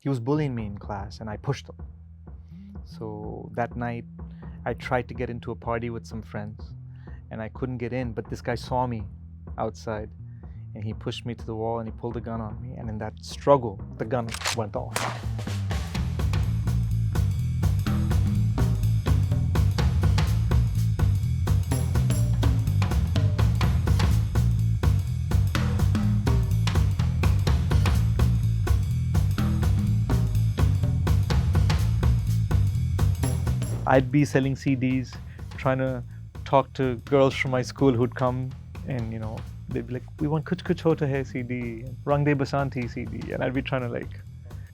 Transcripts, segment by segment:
He was bullying me in class and I pushed him. So that night, I tried to get into a party with some friends and I couldn't get in, but this guy saw me outside and he pushed me to the wall and he pulled a gun on me. And in that struggle, the gun went off. I'd be selling CDs, trying to talk to girls from my school who'd come and, they'd be like, we want Kuch Kuch Hota Hai CD, Rang De Basanti CD. And I'd be trying to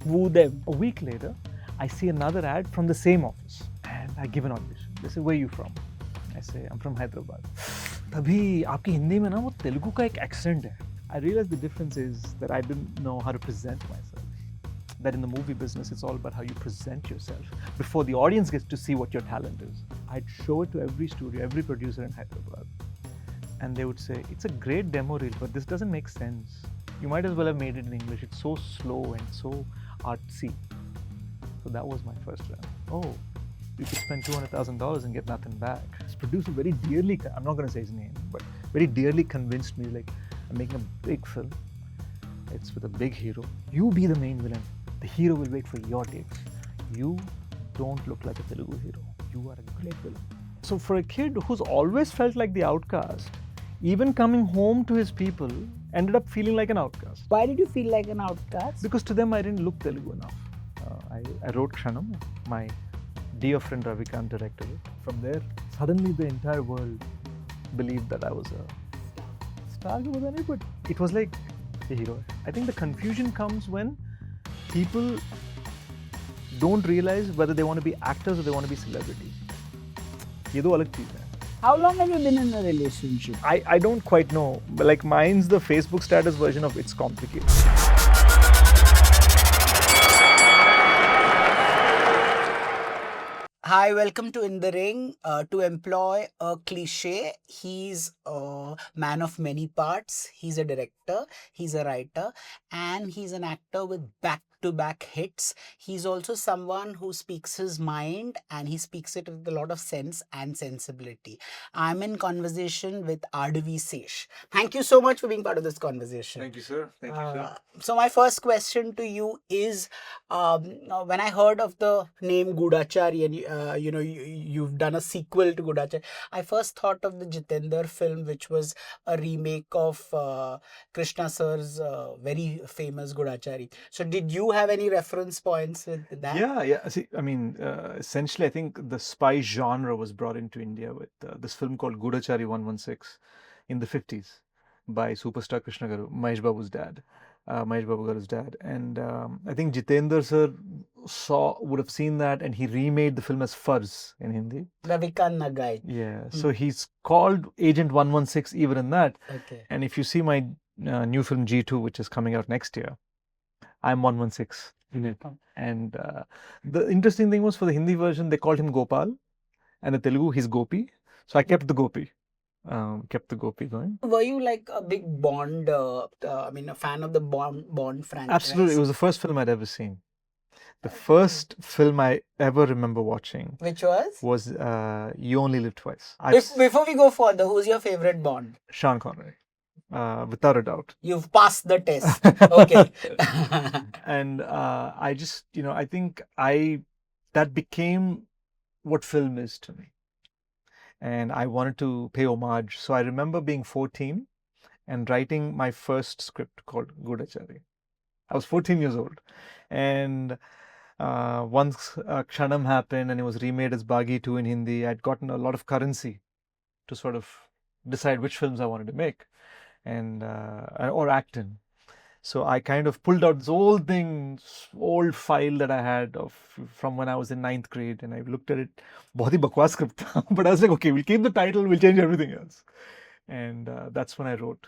woo them. A week later, I see another ad from the same office and I give an audition. They say, where are you from? I say, I'm from Hyderabad. तभी आपकी हिंदी में ना वो तेलुगु का एक accent है. I realized the difference is that I didn't know how to present myself. That in the movie business, it's all about how you present yourself before the audience gets to see what your talent is. I'd show it to every studio, every producer in Hyderabad. And they would say, it's a great demo reel, but this doesn't make sense. You might as well have made it in English. It's so slow and so artsy. So that was my first round. Oh, you could spend $200,000 and get nothing back. This producer very dearly, I'm not going to say his name, but very dearly convinced me, I'm making a big film. It's with a big hero. You be the main villain. The hero will wait for your takes. You don't look like a Telugu hero. You are a great villain. So for a kid who's always felt like the outcast, even coming home to his people ended up feeling like an outcast. Why did you feel like an outcast? Because to them I didn't look Telugu enough. I wrote Kshanam. My dear friend Ravikant directed it. From there, suddenly the entire world believed that I was a star, but it was like a hero. I think the confusion comes when people don't realize whether they want to be actors or they want to be celebrities. ये दो अलग चीज़ है. How long have you been in a relationship? I don't quite know, but mine's the Facebook status version of it's complicated. Hi, welcome to In the Ring. To employ a cliche, he's a man of many parts. He's a director, he's a writer, and he's an actor with back-to-back hits. He's also someone who speaks his mind, and he speaks it with a lot of sense and sensibility. I'm in conversation with Adivi Sesh. Thank you so much for being part of this conversation. Thank you, sir. Thank you, sir. So my first question to you is, when I heard of the name Goodachari and you've done a sequel to Goodachari, I first thought of the Jitendra film, which was a remake of Krishna sir's very famous Goodachari. So did you have any reference points with that? Yeah. See, essentially, I think the spy genre was brought into India with this film called Goodachari 116 in the 50s by superstar Krishna Garu, Mahesh Babu's dad. Mahesh Babu Garu's dad. And I think Jitendra sir would have seen that and he remade the film as Farz in Hindi. Ravikant Nagai. Yeah. So he's called Agent 116 even in that. Okay. And if you see my new film G2, which is coming out next year, I'm 116 in it. And the interesting thing was for the Hindi version, they called him Gopal. And the Telugu, he's Gopi. So I kept the Gopi. Going. Were you like a big Bond, a fan of the Bond franchise? Absolutely. It was the first film I'd ever seen. The first film I ever remember watching. Which was? Was You Only Live Twice. Before we go further, who's your favorite Bond? Sean Connery. Without a doubt. You've passed the test. Okay. And I just, I think that became what film is to me. And I wanted to pay homage. So I remember being 14 and writing my first script called Goodachari. I was 14 years old. And once Kshanam happened and it was remade as Baghi 2 in Hindi, I'd gotten a lot of currency to sort of decide which films I wanted to make and or act in. So I kind of pulled out this old file that I had from when I was in 9th grade, and I looked at it. बहुत ही बकवास script था, but I was like, okay, we'll keep the title, we'll change everything else, and that's when I wrote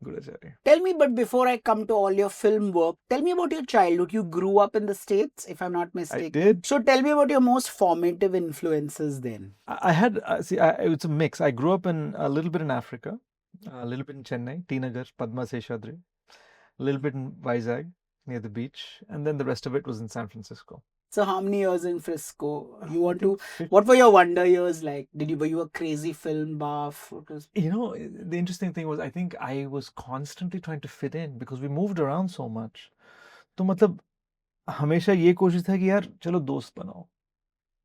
Goodachari. Tell me, but before I come to all your film work, tell me about your childhood. You grew up in the States, if I'm not mistaken. I did. So tell me about your most formative influences then. I had it's a mix. I grew up a little bit in Africa, a little bit in Chennai, T Nagar, Padma Seshadri. A little bit in Vizag, near the beach, and then the rest of it was in San Francisco. So how many years in Frisco? You want to? Fif- What were your wonder years like? Were you a crazy film buff? You know, the interesting thing was I think I was constantly trying to fit in because we moved around so much. तो मतलब हमेशा ये कोशिश था कि यार चलो दोस्त बनाओ.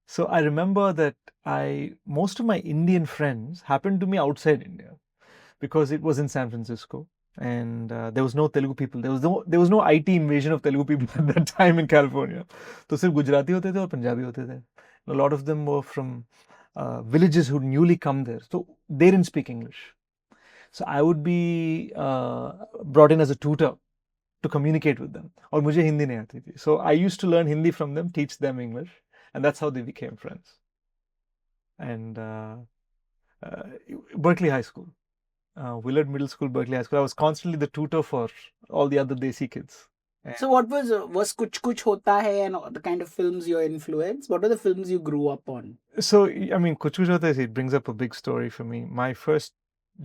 So I remember that most of my Indian friends happened to me outside India because it was in San Francisco and there was no Telugu people. There was no IT invasion of Telugu people at that time in California. तो सिर्फ गुजराती होते थे और पंजाबी होते थे. A lot of them were from villages who newly come there, so they didn't speak English. So I would be brought in as a tutor to communicate with them. और मुझे हिंदी नहीं आती थी. So I used to learn Hindi from them, teach them English, and that's how they became friends. And Berkeley High School, Willard Middle School, Berkeley High School. I was constantly the tutor for all the other desi kids. So what was Kuch Kuch Hota Hai and the kind of films your influence? What were the films you grew up on? So I mean, Kuch Kuch Hota Hai, it brings up a big story for me. My first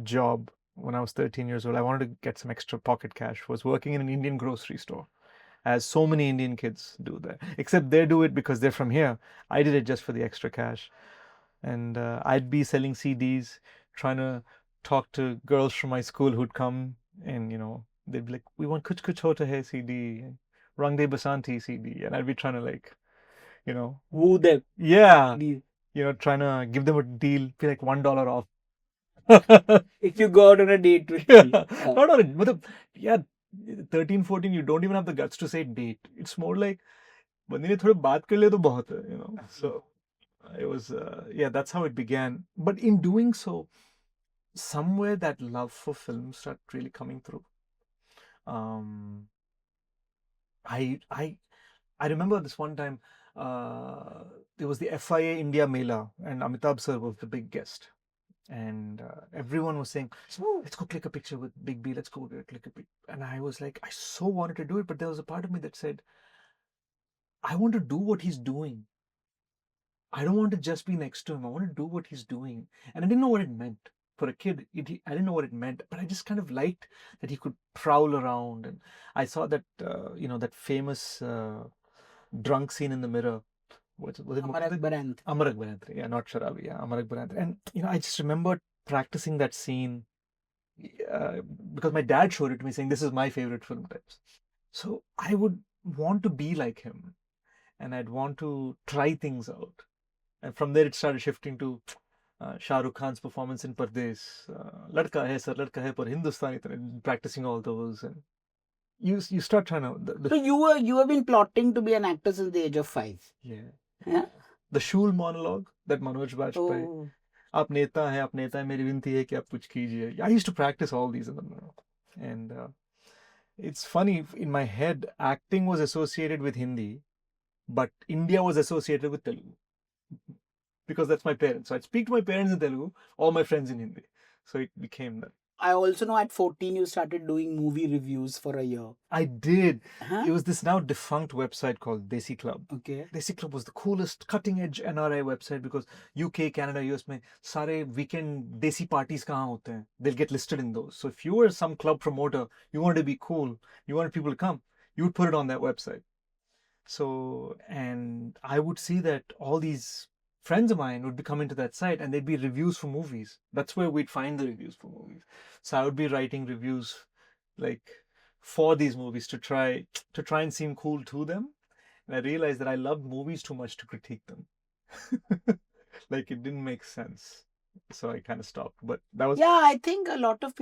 job when I was 13 years old, I wanted to get some extra pocket cash, was working in an Indian grocery store, as so many Indian kids do that. Except they do it because they're from here. I did it just for the extra cash. And I'd be selling CDs, trying to talk to girls from my school who'd come and, you know, they'd be like, we want Kuch Kuch Hota Hai CD, Rang De Basanti CD. And I'd be trying to, like, you know, Woo them. yeah, you know, trying to give them a deal, be like $1 off. If you go out on a date with Yeah. me. Not on it. Yeah, 13, 14, you don't even have the guts to say date. It's more like, बंदे ने थोड़ा बात कर ले तो बहुत है, you know. So it was, yeah, that's how it began. But in doing so, somewhere that love for film started really coming through. I remember this one time, there was the FIA India Mela, and Amitabh sir was the big guest. And everyone was saying, oh, let's go click a picture with Big B, let's go click a picture. And I was like, I so wanted to do it, but there was a part of me that said, I want to do what he's doing. I don't want to just be next to him. I want to do what he's doing. And I didn't know what it meant. For a kid, I didn't know what it meant, but I just kind of liked that he could prowl around. And I saw that, you know, that famous drunk scene in the mirror. Was it Amar Akbar Anthony. Amar Akbar Anthony, yeah, not Sharabi, yeah, Amar Akbar Anthony. And, you know, I just remembered practicing that scene because my dad showed it to me saying, this is my favorite film types. So I would want to be like him and I'd want to try things out. And from there, it started shifting to Shah Rukh Khan's performance in Pardes. Ladka hai sir, ladka hai par Hindustani, practicing all those. And you start trying to... So you have been plotting to be an actor since the age of 5. Yeah. The Shul monologue that Manoj Bajpayee. Oh. आप नेता हैं मेरी विनती है कि आप कुछ कीजिए. I used to practice all these in the mirror. And it's funny, in my head, acting was associated with Hindi, but India was associated with Telugu. Because that's my parents. So I'd speak to my parents in Telugu, all my friends in Hindi. So it became that. I also know at 14 you started doing movie reviews for a year. I did. It was this now defunct website called Desi Club. Okay. Desi Club was the coolest cutting edge NRI website because UK, Canada, US में सारे weekend desi parties कहाँ होते हैं? They'll get listed in those. So if you were some club promoter, you wanted to be cool, you wanted people to come, you would put it on that website. So, and I would see that all these friends of mine would be coming to that site and they'd be reviews for movies. That's where we'd find the reviews for movies. So I would be writing reviews like for these movies to try and seem cool to them. And I realized that I loved movies too much to critique them. Like it didn't make sense. So I kind of stopped. But that was... Yeah, I think a lot of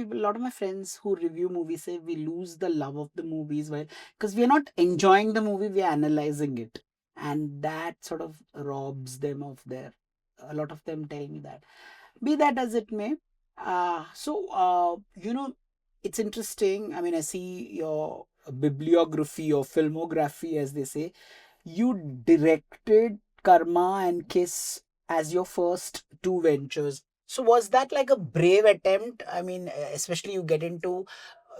my friends who review movies say we lose the love of the movies because we're not enjoying the movie, we're analyzing it. And that sort of robs them of a lot of them tell me that. Be that as it may. You know, it's interesting. I mean, I see your bibliography or filmography, as they say. You directed Karma and Kiss as your first 2 ventures. So was that like a brave attempt? I mean, especially you get into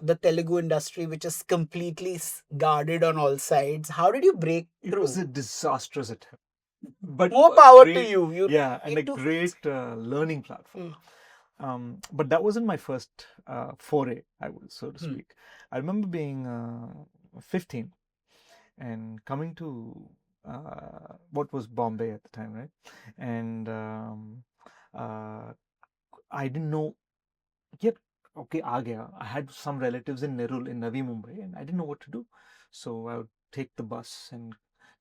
the Telugu industry, which is completely guarded on all sides. How did you break through? It was a disastrous attempt. But more power to you. Yeah, and a great learning platform. But that wasn't my first foray, so to speak. I remember being 15 and coming to what was Bombay at the time, right? And uh, I didn't know yet. Okay, aa gaya. I had some relatives in Nerul in Navi Mumbai, and I didn't know what to do. So I would take the bus and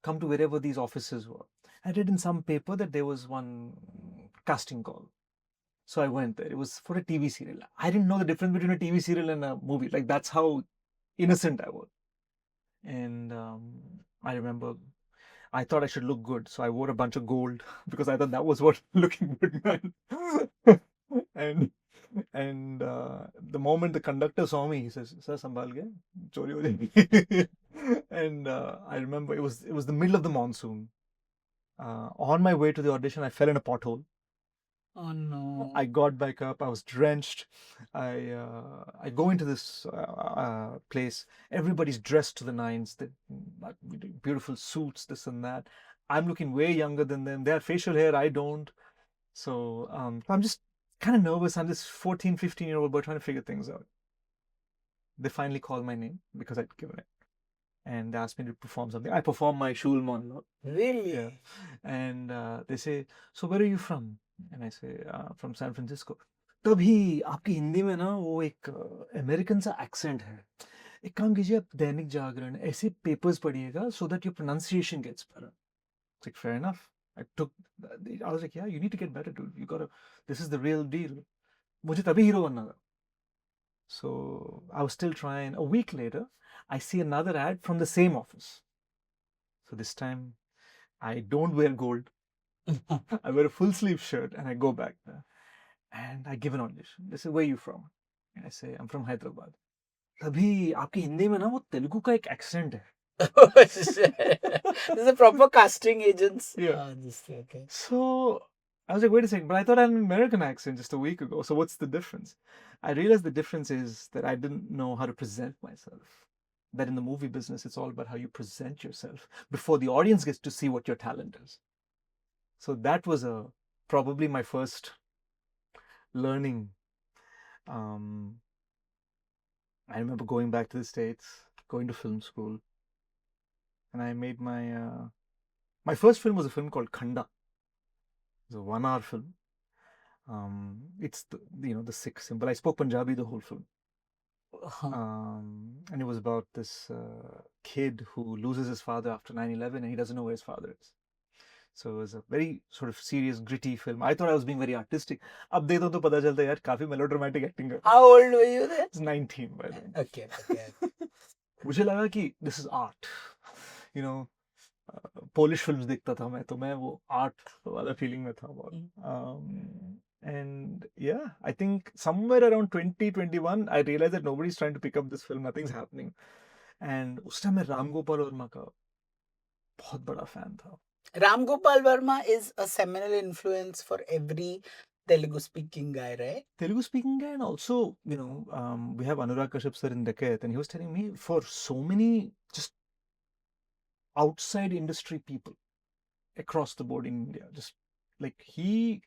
come to wherever these offices were. I read in some paper that there was one casting call. So I went there. It was for a TV serial. I didn't know the difference between a TV serial and a movie. Like, that's how innocent I was. And I remember I thought I should look good, so I wore a bunch of gold because I thought that was what looking good meant. and the moment the conductor saw me, he says, "Sir, sambal ke, chori ho jayegi." And I remember it was the middle of the monsoon. On my way to the audition, I fell in a pothole. Oh no. I got back up. I was drenched. I go into this place. Everybody's dressed to the nines. They beautiful suits, this and that. I'm looking way younger than them. They have facial hair. I don't. So I'm just kind of nervous. I'm this 14, 15-year-old boy trying to figure things out. They finally called my name because I'd given it, and they asked me to perform something. I performed my Shul monologue. Really? Yeah. And they say, "So where are you from?" And I say, "From San Francisco." तभी आपकी हिंदी में ना वो एक American सा accent है. एक काम कीजिए, आप दैनिक जागरण ऐसे पेपर्स पढ़िएगा so that your pronunciation gets better. It's like, fair enough. I was like, yeah, you need to get better, dude. You gotta, this is the real deal. मुझे तभी हीरो बनना था. So I was still trying. A week later, I see another ad from the same office. So this time, I don't wear gold. I wear a full sleeve shirt and I go back there. And I give an audition. They say, "Where are you from?" And I say, "I'm from Hyderabad." तभी आपकी हिंदी में ना वो तेलुगु का एक accent है. This is a proper casting agents. Yeah. Okay. So I was like, wait a second, but I thought I had an American accent just a week ago. So what's the difference? I realized the difference is that I didn't know how to present myself. That in the movie business, it's all about how you present yourself before the audience gets to see what your talent is. So that was probably my first learning. I remember going back to the States, going to film school, and I made my first film was a film called Khanda. It's a 1 hour film. It's the Sikh symbol. I spoke Punjabi the whole film. And it was about this kid who loses his father after 9/11 and he doesn't know where his father is. So it was a very sort of serious, gritty film. I thought I was being very artistic. अब देखो तो पता चलता है यार काफी melodramatic acting कर. How old were you then? I was 19 by then. Okay. मुझे लगा कि this is art. You know, Polish films देखता था मैं वो art वाला feeling में था बहुत. And yeah, I think somewhere around 2021, I realized that nobody's trying to pick up this film. Nothing's happening. And उस time मैं राम गोपाल वर्मा का बहुत बड़ा fan था. Ram Gopal Varma is a seminal influence for every Telugu speaking guy, right? Telugu speaking guy, and also, we have Anurag Kashyap sir in Dacoit, and he was telling me for so many just outside industry people across the board in India, just like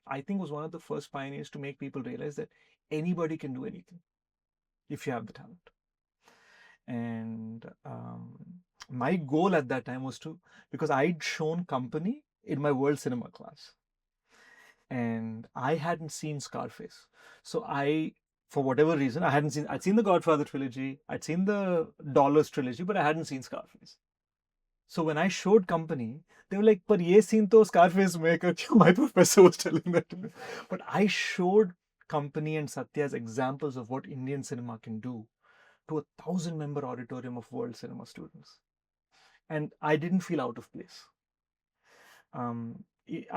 I think was one of the first pioneers to make people realize that anybody can do anything if you have the talent. And my goal at that time was because I'd shown company in my world cinema class. And I hadn't seen Scarface. So for whatever reason, I'd seen the Godfather trilogy, I'd seen the Dollars trilogy, but I hadn't seen Scarface. So when I showed company, they were like, "Par ye scene to Scarface mein kar." My professor was telling that to me. But I showed company and Satya as examples of what Indian cinema can do to a 1,000-member auditorium of world cinema students. And I didn't feel out of place.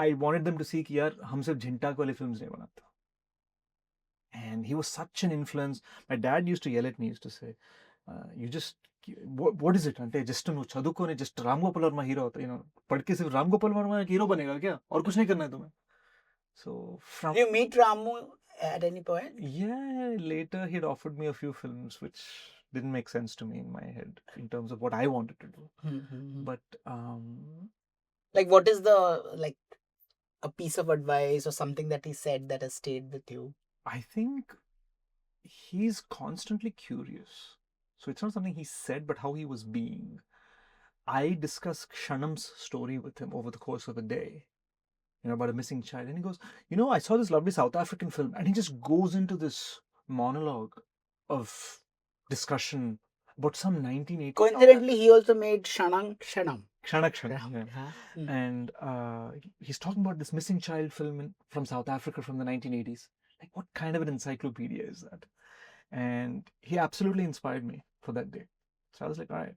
I wanted them to see कि यार हम सिर्फ झिंटाक वाले films नहीं बनाते. And he was such an influence. My dad used to yell at me, used to say, what is it? అంటే just నువ్వు చదువుకొని జస్ట్ రామ్ గోపాల్ వర్మ హీరో అవుతా, పढ़ के सिर्फ राम गोपाल वर्मा हीरो बनेगा क्या और कुछ नहीं करना है तुम्हें. So Did you meet Ramu at any point? Yeah, later he'd offered me a few films which didn't make sense to me in my head in terms of what I wanted to do. But like, what is a piece of advice or something that he said that has stayed with you? I think he's constantly curious. So it's not something he said, but how he was being. I discuss Kshanam's story with him over the course of a day, about a missing child. And he goes, I saw this lovely South African film. And he just goes into this monologue of discussion about some 1980s. Coincidentally, he also made Kshanam. Kshanak, yeah. And he's talking about this missing child film from South Africa from the 1980s. Like, what kind of an encyclopedia is that? And he absolutely inspired me for that day. So I was like, all right,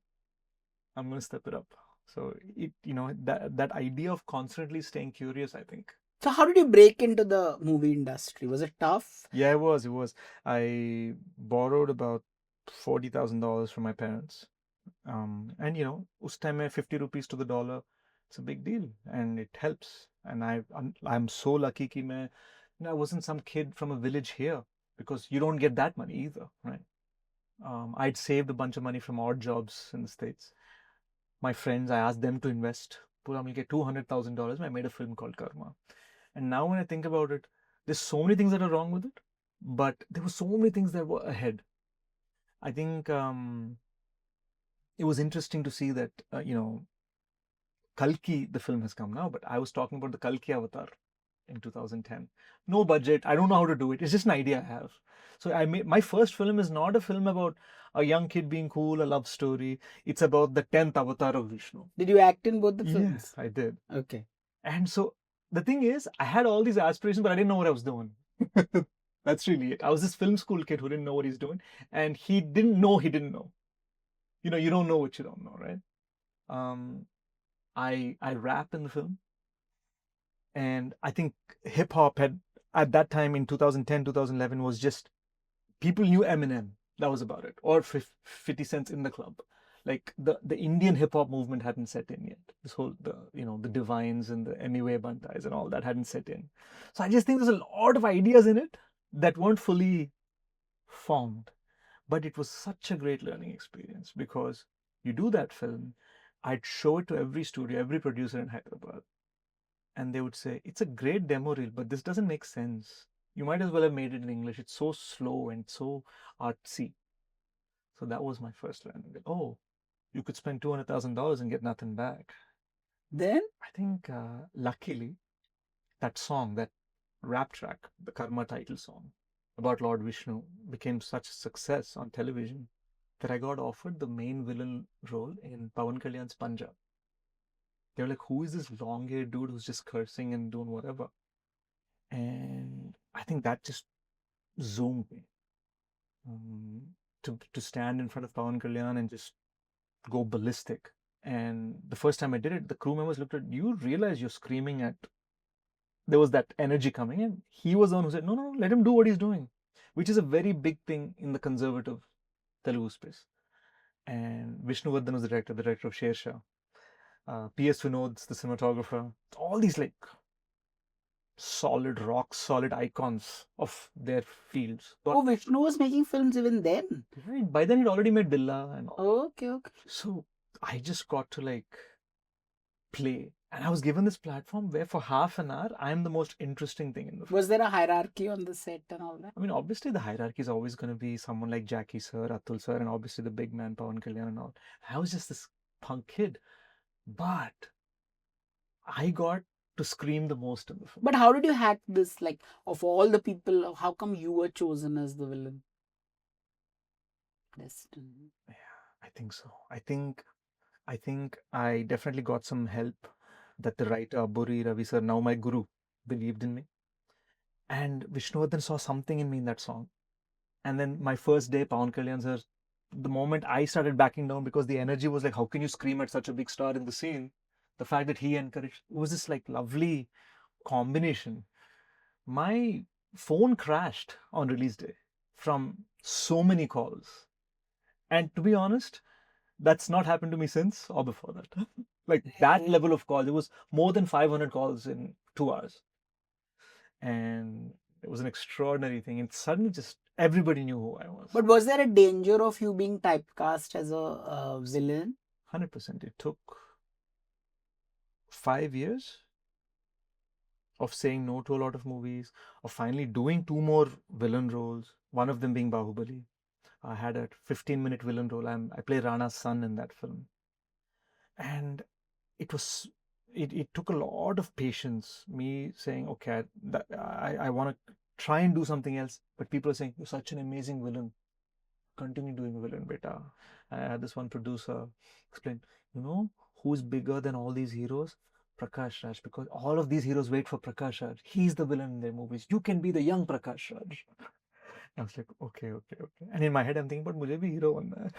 I'm going to step it up. So that idea of constantly staying curious, I think. So how did you break into the movie industry? Was it tough? Yeah, it was. I borrowed about $40,000 from my parents. And us time mein 50 rupees to the dollar, it's a big deal and it helps. And I'm so lucky ki I wasn't some kid from a village here, because you don't get that money either, right? I'd saved a bunch of money from odd jobs in the States. My friends, I asked them to invest. Pura milke $200,000. I made a film called Karma. And now when I think about it, there's so many things that are wrong with it, but there were so many things that were ahead. I think it was interesting to see that, Kalki, the film has come now, but I was talking about the Kalki Avatar in 2010. No budget. I don't know how to do it. It's just an idea I have. So my first film is not a film about a young kid being cool, a love story. It's about the 10th avatar of Vishnu. Did you act in both the films? Yes, I did. Okay. And so the thing is, I had all these aspirations, but I didn't know what I was doing. That's really it. I was this film school kid who didn't know what he's doing, and he didn't know he didn't know. You don't know what you don't know, right? I rap in the film, and I think hip hop had, at that time in 2010, 2011, was just, people knew Eminem. That was about it, or 50 Cents in the club. Like the Indian hip hop movement hadn't set in yet. This whole the Divines and the Emiway Bantais and all that hadn't set in. So I just think there's a lot of ideas in it that weren't fully formed. But it was such a great learning experience, because you do that film, I'd show it to every studio, every producer in Hyderabad, and they would say, it's a great demo reel, but this doesn't make sense. You might as well have made it in English. It's so slow and so artsy. So that was my first learning. Oh, you could spend $200,000 and get nothing back. Then? I think, luckily, that song, that rap track, the Karma title song about Lord Vishnu, became such a success on television that I got offered the main villain role in Pawan Kalyan's Punjab. They were like, who is this long-haired dude who's just cursing and doing whatever? And I think that just zoomed me. To stand in front of Pawan Kalyan and just go ballistic. And the first time I did it, the crew members looked at, you realize you're screaming at, there was that energy coming in. He was the one who said, no, let him do what he's doing, which is a very big thing in the conservative Telugu space. And Vishnu Vardhan was the director of Sher Shah. P.S. Vinod's the cinematographer. All these like solid, rock solid icons of their fields. Oh, Vishnu was making films even then. Right. By then he'd already made Dilla and all. Oh, okay. So I just got to like play. And I was given this platform where for half an hour, I'm the most interesting thing in the film. Was there a hierarchy on the set and all that? I mean, obviously the hierarchy is always going to be someone like Jackie sir, Atul sir, and obviously the big man, Pawan Kalyan and all. I was just this punk kid. But I got to scream the most in the film. But how did you hack this? Like, of all the people, how come you were chosen as the villain? Destiny. Yeah, I think so. I think I definitely got some help that the writer Buri Ravi sir, now my guru, believed in me. And Vishnuvardhan saw something in me in that song. And then my first day, Pawan Kalyan sir, the moment I started backing down, because the energy was like, how can you scream at such a big star in the scene? The fact that he encouraged, it was this like lovely combination. My phone crashed on release day from so many calls. And to be honest, that's not happened to me since or before that. Like that level of calls, it was more than 500 calls in 2 hours. And it was an extraordinary thing. And suddenly just everybody knew who I was. But was there a danger of you being typecast as a villain? 100%. It took 5 years of saying no to a lot of movies, of finally doing 2 more villain roles, one of them being Bahubali. I had a 15-minute villain role. I play Rana's son in that film. And it was it took a lot of patience, me saying, okay, I want to try and do something else, but people are saying, you're such an amazing villain, continue doing villain, beta. I had this one producer explain, you know who's bigger than all these heroes? Prakash Raj, because all of these heroes wait for Prakash Raj. He's the villain in their movies. You can be the young Prakash Raj. I was like, okay, okay, okay. And in my head, I'm thinking, but मुझे भी hero बनना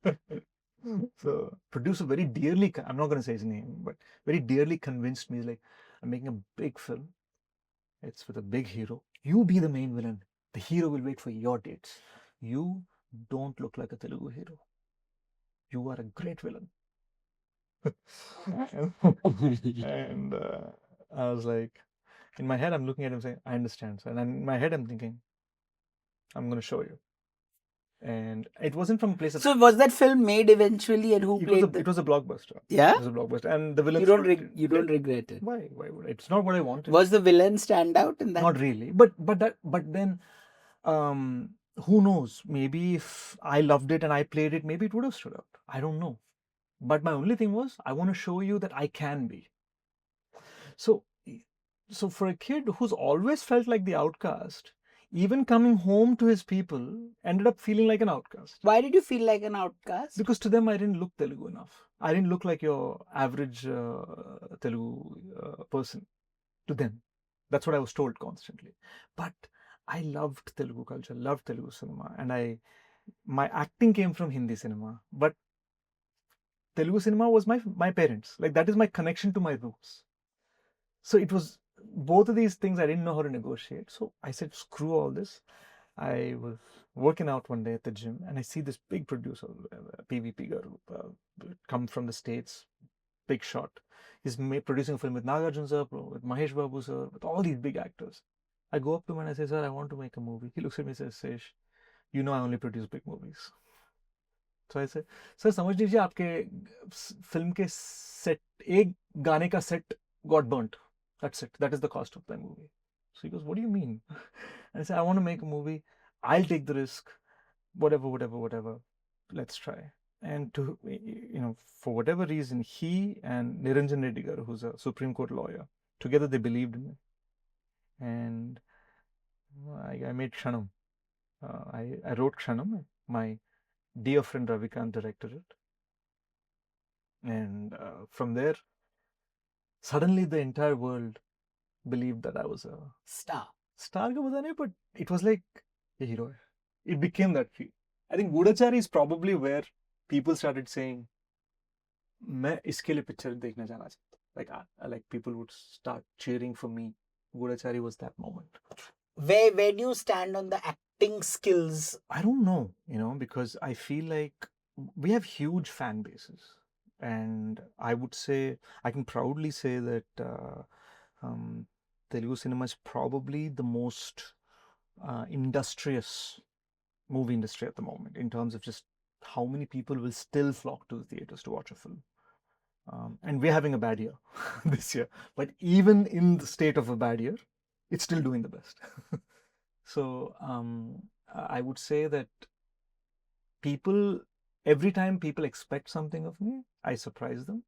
है. So producer very dearly, I'm not going to say his name, but very dearly convinced me, like, I'm making a big film. It's with a big hero. You be the main villain. The hero will wait for your dates. You don't look like a Telugu hero. You are a great villain. And I was like, in my head, I'm looking at him saying, I understand. And in my head, I'm thinking, I'm going to show you. And it wasn't from a place of. So was that film made eventually, and who played It was a blockbuster. Yeah? It was a blockbuster. And the villain. You don't regret it. Why? Why would I? It's not what I wanted. Was the villain stand out in that? Not really. But then, who knows? Maybe if I loved it and I played it, maybe it would have stood out. I don't know. But my only thing was, I want to show you that I can be. So for a kid who's always felt like the outcast, even coming home to his people, ended up feeling like an outcast. Why did you feel like an outcast? Because to them, I didn't look Telugu enough. I didn't look like your average Telugu person. To them, that's what I was told constantly. But I loved Telugu culture, loved Telugu cinema, and my acting came from Hindi cinema. But Telugu cinema was my parents. Like, that is my connection to my roots. So it was both of these things I didn't know how to negotiate. So I said, screw all this. I was working out one day at the gym, and I see this big producer, PVP Garu, come from the States, big shot. He's producing a film with Nagarjuna sir, with Mahesh Babu sir, with all these big actors. I go up to him and I say, sir, I want to make a movie. He looks at me and says, Sesh, you know I only produce big movies. So I say, sir, समझ लीजिए आपके film के set, एक गाने का set got burnt. That's it. That is the cost of that movie. So he goes, what do you mean? And I said, I want to make a movie. I'll take the risk. Whatever. Let's try. And for whatever reason, he and Niranjan Reddy garu, who's a Supreme Court lawyer, together they believed in me. And I made Kshanam. I wrote Kshanam. My dear friend Ravikant directed it. And from there, suddenly the entire world believed that I was a star. Star ka pata nahi, but it was like a hero. It became that feel. I think Goodachari is probably where people started saying, मैं इसके लिए picture देखने जाना चाहता हूँ. Like people would start cheering for me. Goodachari was that moment. Where do you stand on the acting skills? I don't know, because I feel like we have huge fan bases. And I would say, I can proudly say that Telugu cinema is probably the most industrious movie industry at the moment, in terms of just how many people will still flock to the theaters to watch a film. And we're having a bad year this year. But even in the state of a bad year, it's still doing the best. So I would say that every time people expect something of me, I surprise them.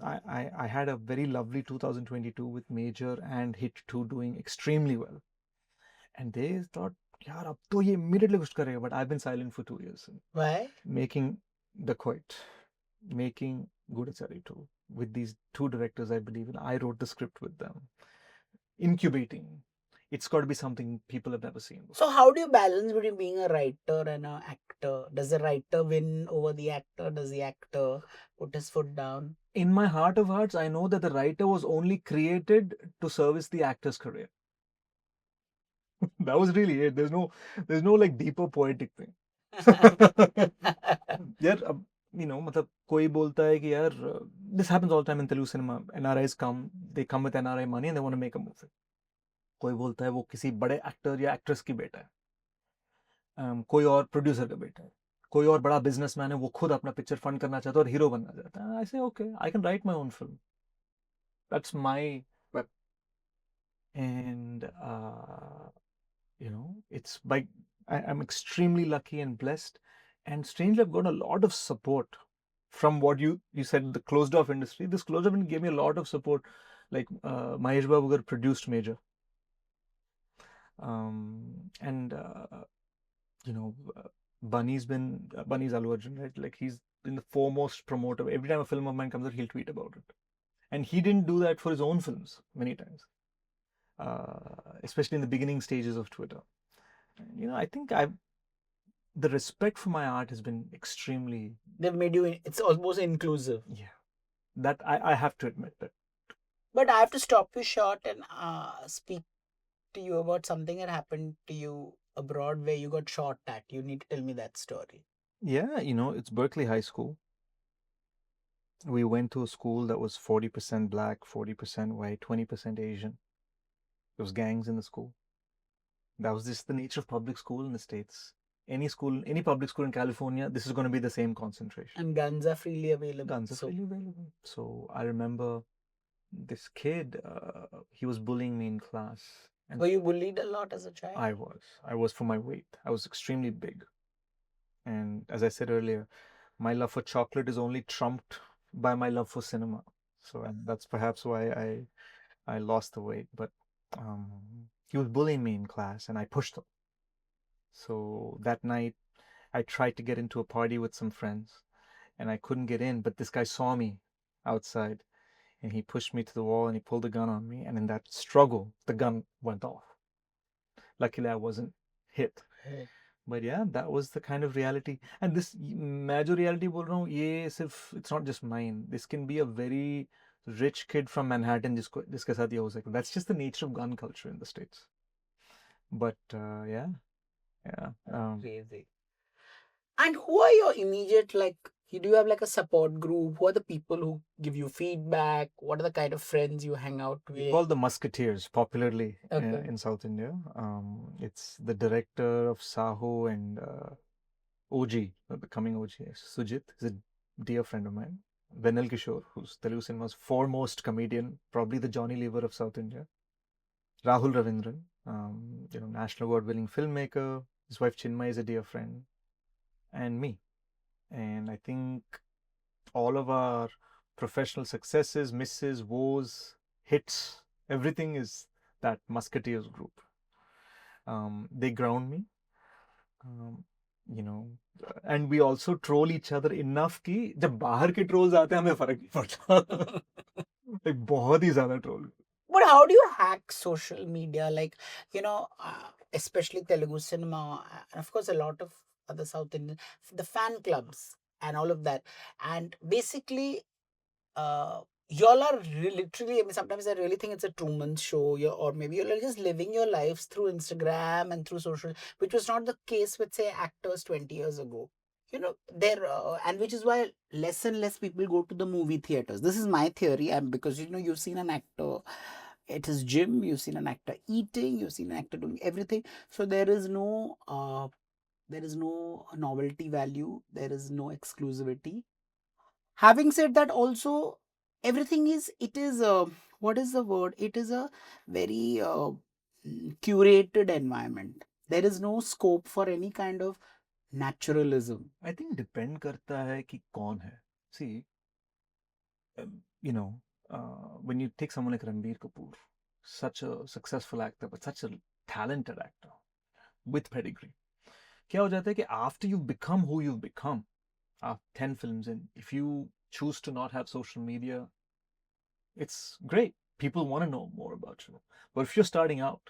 I had a very lovely 2022 with Major and Hit 2 doing extremely well. And they thought, yaar, ab to ye immediately kuch karega, but I've been silent for 2 years. Why? Making Dacoit, making Goodachari 2, with these two directors I believe in. I wrote the script with them. Incubating. It's got to be something people have never seen before. So how do you balance between being a writer and an actor? Does the writer win over the actor? Does the actor put his foot down? In my heart of hearts, I know that the writer was only created to service the actor's career. That was really it. There's no like deeper poetic thing. यार मतलब कोई बोलता है कि यार this happens all the time in Telugu cinema. NRIs they come with NRI money and they want to make a movie. कोई बोलता है वो किसी बड़े एक्टर या एक्ट्रेस की बेटा है, कोई और प्रोड्यूसर का बेटा है, कोई और बड़ा बिजनेसमैन है, वो खुद अपना पिक्चर फंड करना चाहता है और हीरो बनना चाहता है. आई से okay, I can write my own film. That's my web. And it's by I'm extremely lucky and blessed, and strangely I've got a lot of support from what you said, the closed off industry, this closed off industry gave me a lot of support. Like Mahesh Babu gar produced Major, and you know, Bunny's Allu Arjun, right? Like he's been the foremost promoter. Every time a film of mine comes out, he'll tweet about it. And he didn't do that for his own films many times, especially in the beginning stages of Twitter. You know, I think the respect for my art has been extremely. They've made you, it's almost inclusive. Yeah, that I have to admit that. But I have to stop you short and speak to you about something that happened to you abroad where you got shot at. You need to tell me that story. Yeah, you know, it's Berkeley High School. We went to a school that was 40% black, 40% white, 20% Asian. There was gangs in the school. That was just the nature of public school in the States. Any school, any public school in California, this is going to be the same concentration. And guns are freely available. Guns are freely available. So I remember this kid, he was bullying me in class. And were you bullied a lot as a child? I was. I was for my weight. I was extremely big. And as I said earlier, my love for chocolate is only trumped by my love for cinema. So and that's perhaps why I lost the weight. But he was bullying me in class and I pushed him. So that night, I tried to get into a party with some friends and I couldn't get in. But this guy saw me outside and he pushed me to the wall and he pulled a gun on me. And in that struggle, the gun went off. Luckily, I wasn't hit. Hey. But yeah, that was the kind of reality. And this major reality bol raha hu, ye sirf, it's not just mine. This can be a very rich kid from Manhattan jiske saath ye ho sakta. That's just the nature of gun culture in the States. But yeah. Crazy. And who are your immediate, like, do you have like a support group? Who are the people who give you feedback? What are the kind of friends you hang out with? We call the Musketeers popularly in South India. It's the director of Saho and OG, the coming OG, Sujit, is a dear friend of mine. Venel Kishore, who's Telugu cinema's foremost comedian, probably the Johnny Lever of South India. Rahul Ravindran, you know, national award-winning filmmaker. His wife Chinmay is a dear friend. And me. And I think all of our professional successes, misses, woes, hits, everything is that Musketeers group. They ground me, you know, and we also troll each other enough कि जब बाहर के trolls आते हैं हमें फर्क नहीं पड़ता. Like बहुत ही ज़्यादा troll. But how do you hack social media? Like, you know, especially Telugu cinema, and of course a lot of other South Indian, the fan clubs and all of that. And basically, y'all are literally, I mean, sometimes I really think it's a Truman show, or maybe you're just living your lives through Instagram and through social, which was not the case with, say, actors 20 years ago. You know, and which is why less and less people go to the movie theaters. This is my theory, and because, you know, you've seen an actor at his gym, you've seen an actor eating, you've seen an actor doing everything. So there is no novelty value, there is no exclusivity. Having said that, also everything is, it is what is the word? It is a very curated environment. There is no scope for any kind of naturalism. I think depend करता है कि कौन है. See, you know, when you take someone like Ranbir Kapoor, such a successful actor, but such a talented actor with pedigree, क्या हो जाता है कि after you've become who you've become, after 10 films in, if you choose to not have social media, it's great. People want to know more about you. But if you're starting out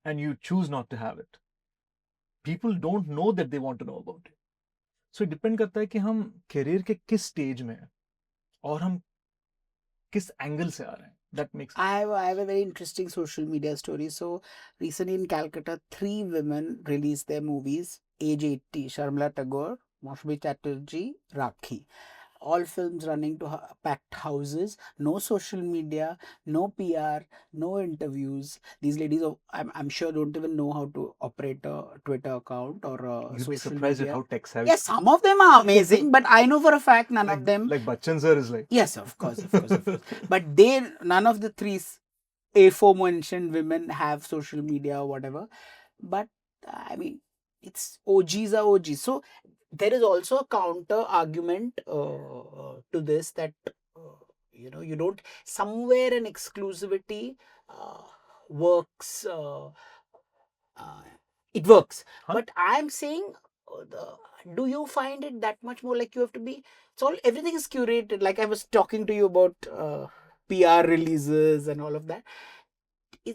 and you choose not to have it, people don't know that they want to know about it. So it depends करता है कि हम career के किस stage में हैं और हम किस angle से आ रहे हैं. That makes sense. I have a very interesting social media story. So recently in Calcutta, 3 women released their movies, age 80, Sharmila Tagore, Maushmi Chatterjee, Rakhi. All films running to packed houses, no social media, no PR, no interviews. These ladies, I'm sure, don't even know how to operate a Twitter account or You'd be social surprised media. at how tech savvy. Yes, some of them are amazing, but I know for a fact none of them. Like Bachchan sir is like. Yes, of course. But none of the 3 aforementioned women have social media or whatever. But I mean, it's OGs are OGs. So there is also a counter argument to this, that you don't, somewhere an exclusivity uh, works. Uh, it works, Huh? but I'm saying, do you find it that much more like you have to be? It's all, everything is curated. Like I was talking to you about PR releases and all of that.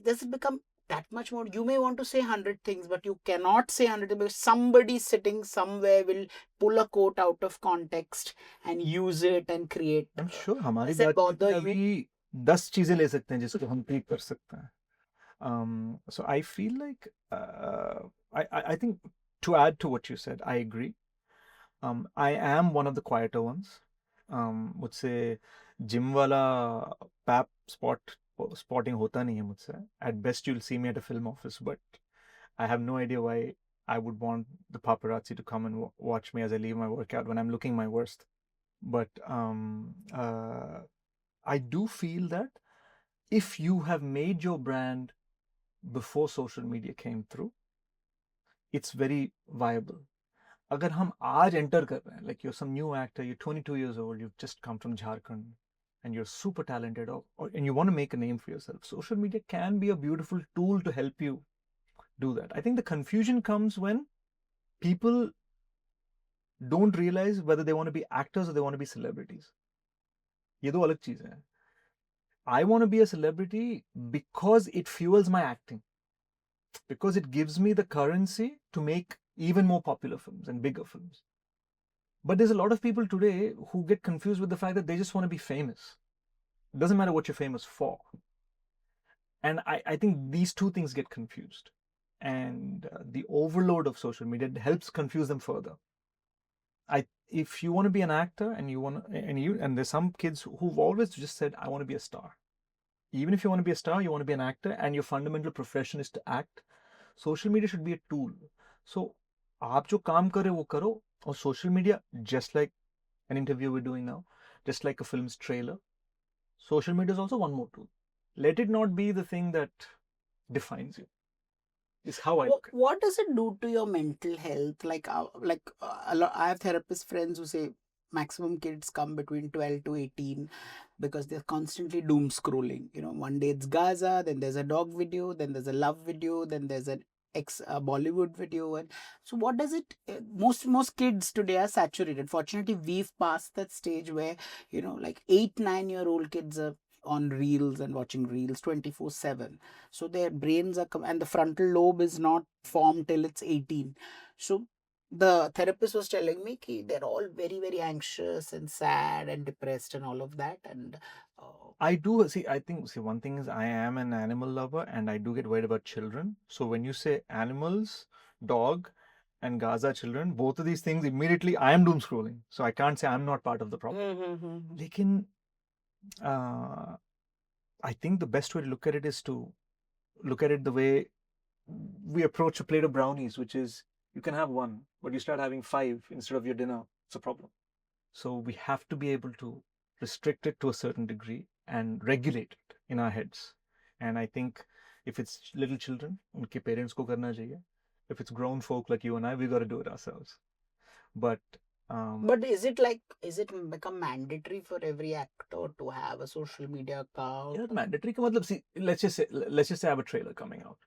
Does it become that much more? You may want to say 100 things, but you cannot say 100 things, because somebody sitting somewhere will pull a quote out of context and use it and create. I'm sure हमारी Does that बातचीत bother में you? अभी 10 चीजें ले सकते हैं जिसको हम ठीक कर सकते हैं. So I feel like I think, to add to what you said, I agree. I am one of the quieter ones. Would say gym wala pap spotting hota nahi hai mujhse. At best you'll see me at a film office, but I have no idea why I would want the paparazzi to come and watch me as I leave my workout when I'm looking my worst. But I do feel that if you have made your brand before social media came through, it's very viable. अगर हम आज enter कर रहे हैं, like you're some new actor, you're 22 years old, you've just come from Jharkhand, and you're super talented, and you want to make a name for yourself, social media can be a beautiful tool to help you do that. I think the confusion comes when people don't realize whether they want to be actors or they want to be celebrities. ये दो अलग चीजें हैं. I want to be a celebrity because it fuels my acting, because it gives me the currency to make even more popular films and bigger films. But there's a lot of people today who get confused with the fact that they just want to be famous. It doesn't matter what you're famous for. And I think these two things get confused. And the overload of social media helps confuse them further. If you want to be an actor and there's some kids who've always just said, I want to be a star. Even if you want to be a star, you want to be an actor, and your fundamental profession is to act. Social media should be a tool. So, आप जो काम करे वो करो, और social media, just like an interview we're doing now, just like a film's trailer, social media is also one more tool. Let it not be the thing that defines you. Is how I look at it. What does it do to your mental health? I have therapist friends who say maximum kids come between 12 to 18 because they're constantly doom scrolling. One day it's Gaza, then there's a dog video, then there's a love video, then there's an Bollywood video. And so what does it, most kids today are saturated. Fortunately, we've passed that stage where, like 8-9-year-old kids are on reels and watching reels 24/7. So their brains are and the frontal lobe is not formed till it's 18. So the therapist was telling me they're all very, very anxious and sad and depressed and all of that. And I think one thing is, I am an animal lover and I do get worried about children. So when you say animals, dog, and Gaza children, both of these things, immediately I am doom scrolling. So I can't say I'm not part of the problem. Lekin, I think the best way to look at it is to look at it the way we approach a plate of brownies, which is, you can have one, but you start having 5 instead of your dinner. It's a problem. So we have to be able to restrict it to a certain degree and regulate it in our heads. And I think if it's little children, unke parents ko karna chahiye. If it's grown folk like you and I, we got to do it ourselves. But is it become mandatory for every actor to have a social media account? yeah, mandatory ka matlab, see, let's just say I have a trailer coming out.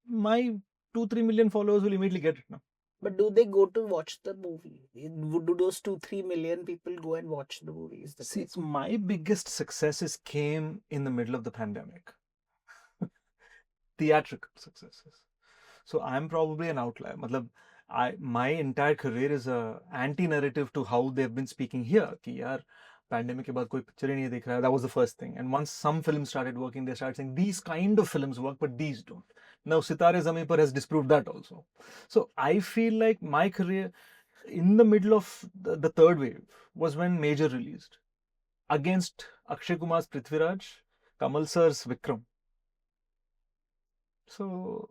My 2-3 million followers will immediately get it now. But do they go to watch the movie? Do those 2-3 million people go and watch the movies? See, my biggest successes came in the middle of the pandemic. Theatrical successes. So I'm probably an outlier. My entire career is a anti-narrative to how they've been speaking here. Ki yaar, pandemic ke baad koi picture hi nahi dekh raha. That was the first thing. And once some films started working, they started saying these kind of films work, but these don't. Now Sitare Zameen Par has disproved that also. So I feel like my career in the middle of the third wave was when Major released against Akshay Kumar's Prithviraj, Kamal sir's Vikram. So,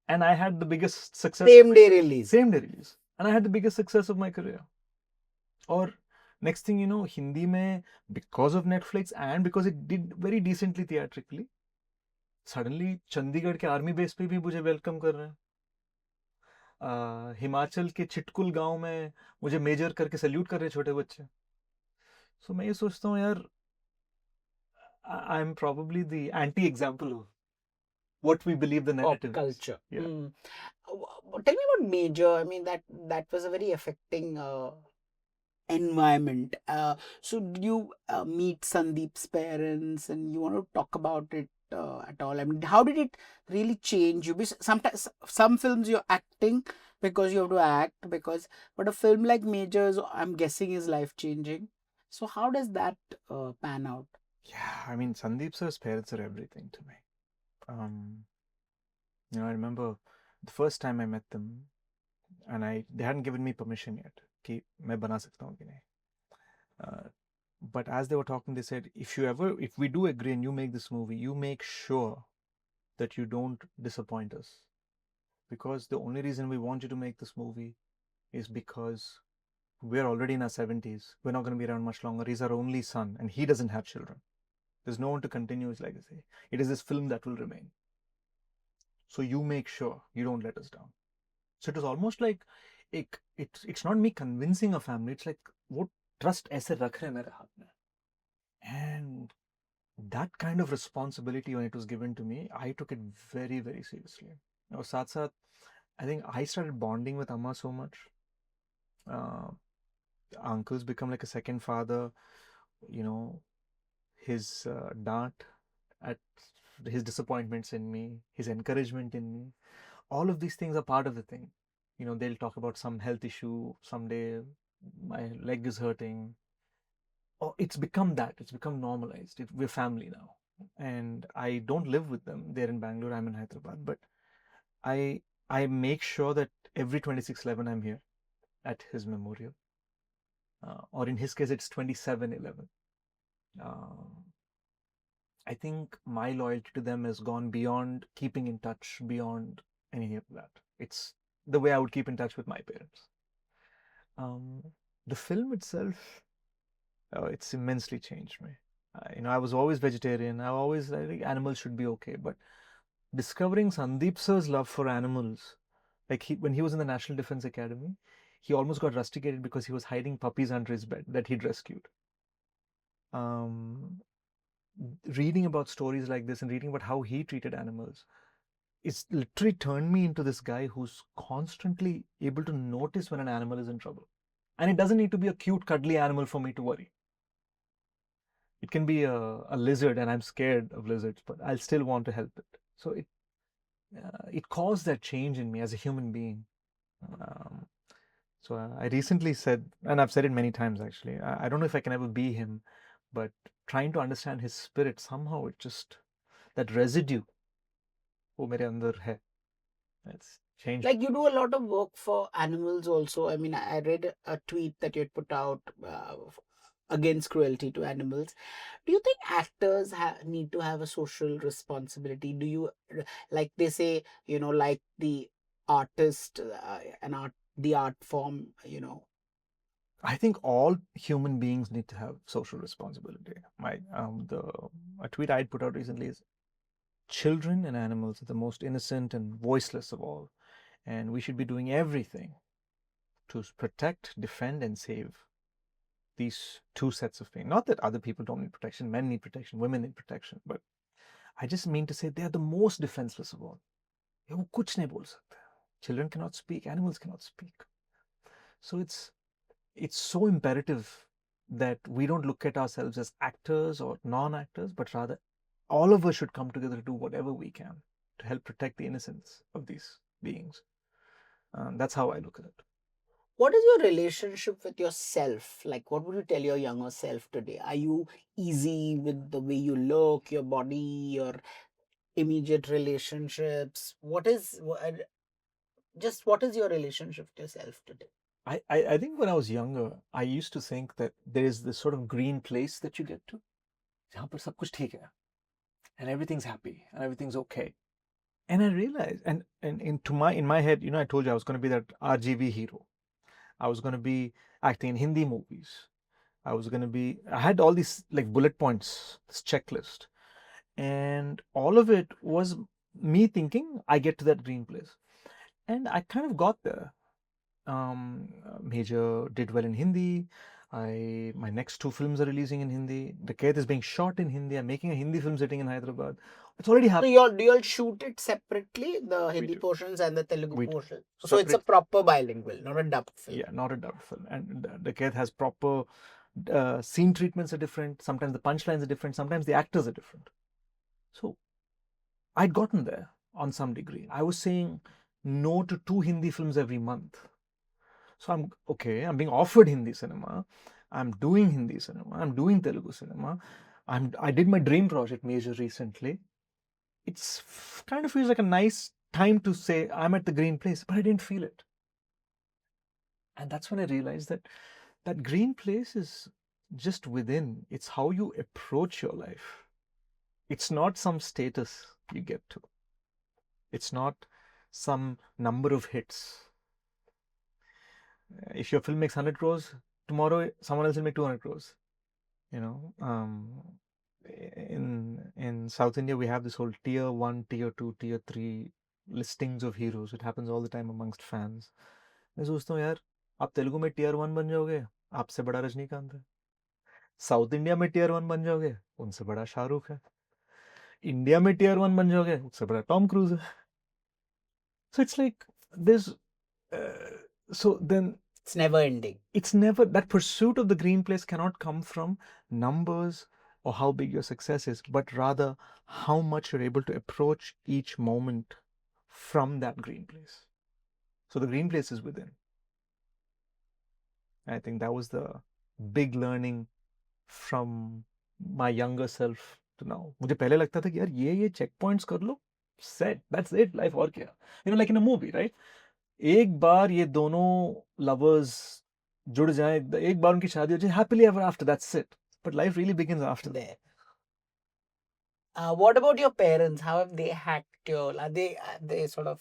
and I had the biggest success. Same day release. And I had the biggest success of my career. Or next thing you know, Hindi mein, because of Netflix and because it did very decently theatrically, suddenly Chandigarh ke army base pe bhi mujhe welcome kar rahe hain. Himachal के चिटकुल गांव में मुझे major करके salute कर रहे छोटे बच्चे. सो मैं ये सोचता हूँ यार, I am probably the anti example of what we believe the Pop narrative is. culture. Yeah. Tell me about Major. I mean, that was a very affecting environment. So did you meet Sandeep's parents, and you want to talk about it at all? I mean, how did it really change you? Because sometimes some films you're acting because you have to act, but a film like Majors, I'm guessing, is life changing. So how does that pan out? Yeah, I mean, Sandeep sir's parents are everything to me. Um, I remember the first time I met them, and they hadn't given me permission yet कि मैं बना सकता हूँ कि नहीं. But as they were talking, they said, if we do agree and you make this movie, you make sure that you don't disappoint us. Because the only reason we want you to make this movie is because we're already in our 70s. We're not going to be around much longer. He's our only son, and he doesn't have children. There's no one to continue his legacy. It is this film that will remain. So you make sure you don't let us down. So it was almost like it's not me convincing a family. It's like, what trust ऐसे रख रहे हैं मेरे हाथ में. And that kind of responsibility, when it was given to me, I took it very, very seriously. Now, साथ साथ, I think I started bonding with Amma so much. Uncles become like a second father. His dart at his disappointments in me, his encouragement in me, all of these things are part of the thing. They'll talk about some health issue someday, my leg is hurting. Oh, it's become normalized. We're family now. And I don't live with them. They're in Bangalore, I'm in Hyderabad. But I make sure that every 26/11 I'm here at his memorial. Or in his case, it's 27/11. I think my loyalty to them has gone beyond keeping in touch, beyond any of that. It's the way I would keep in touch with my parents. The film itself, it's immensely changed me. I was always vegetarian. I always think animals should be okay. But discovering Sandeep sir's love for animals, like when he was in the National Defense Academy, he almost got rusticated because he was hiding puppies under his bed that he'd rescued. Reading about stories like this and reading about how he treated animals, it's literally turned me into this guy who's constantly able to notice when an animal is in trouble. And it doesn't need to be a cute, cuddly animal for me to worry. It can be a lizard, and I'm scared of lizards, but I'll still want to help it. So it caused that change in me as a human being. So I recently said, and I've said it many times actually, I don't know if I can ever be him, but trying to understand his spirit, somehow it just, that residue, वो मेरे अंदर है. It's changed. Like, you do a lot of work for animals also. I mean, I read a tweet that you had put out against cruelty to animals. Do you think actors need to have a social responsibility? Do you, like they say, like the artist, the art form, I think all human beings need to have social responsibility. A tweet I'd put out recently is, children and animals are the most innocent and voiceless of all, and we should be doing everything to protect, defend, and save these two sets of beings. Not that other people don't need protection, men need protection, women need protection, but I just mean to say they are the most defenseless of all. वो कुछ नहीं बोल सकते. Children cannot speak, animals cannot speak. So it's so imperative that we don't look at ourselves as actors or non-actors, but rather all of us should come together to do whatever we can to help protect the innocence of these beings. That's how I look at it. What is your relationship with yourself? Like, what would you tell your younger self today? Are you easy with the way you look, your body, your immediate relationships? What is your relationship with yourself today? I think when I was younger, I used to think that there is this sort of green place that you get to, जहाँ पर सब कुछ ठीक है, and everything's happy and everything's okay. And I realized, and in my head, I told you I was going to be that RGV hero. I was going to be acting in Hindi movies. I had all these like bullet points, this checklist. And all of it was me thinking I get to that green place. And I kind of got there. Major did well in Hindi. My next 2 films are releasing in Hindi. Dacoit is being shot in Hindi. I'm making a Hindi film sitting in Hyderabad. It's already So happened. do you all shoot it separately, the Hindi do. portions and the Telugu We do. portion? So it's a Separate. proper bilingual, not a dubbed film. Yeah, not a dubbed film. And Dacoit has proper scene treatments are different. Sometimes the punchlines are different. Sometimes the actors are different. So I'd gotten there on some degree. I was saying no to 2 Hindi films every month. So I'm being offered Hindi cinema. I'm doing Hindi cinema. I'm doing Telugu cinema. I did my dream project Major recently. It's kind of feels like a nice time to say I'm at the green place, but I didn't feel it. And that's when I realized that that green place is just within. It's how you approach your life. It's not some status you get to. It's not some number of hits. If your film makes 100 crores, tomorrow someone else will make 200 crores. You know, in South India, we have this whole tier 1, tier 2, tier 3 listings of heroes. It happens all the time amongst fans. मैं सोचता हूँ यार, आप तेलुगु में tier 1 बन जाओगे, आपसे बड़ा रजनीकांत है. साउथ इंडिया में tier 1 बन जाओगे, उनसे बड़ा शाहरुख है. इंडिया में tier 1 बन जाओगे, उससे बड़ा टॉम क्रूज है. So it's like there's so then It's never ending. It's never, that pursuit of the green place cannot come from numbers or how big your success is, but rather how much you're able to approach each moment from that green place. So the green place is within. I think that was the big learning from my younger self to now. मुझे पहले लगता था कि यार ये check points कर लो, set, that's it, life और क्या. You know, like in a movie, right? एक बार ये दोनों lovers जुड़ जाएं, एक बार उनकी शादी हो जाए, happily ever after, that's it. But life really begins after that. What about your parents? How have they hacked your? Are they sort of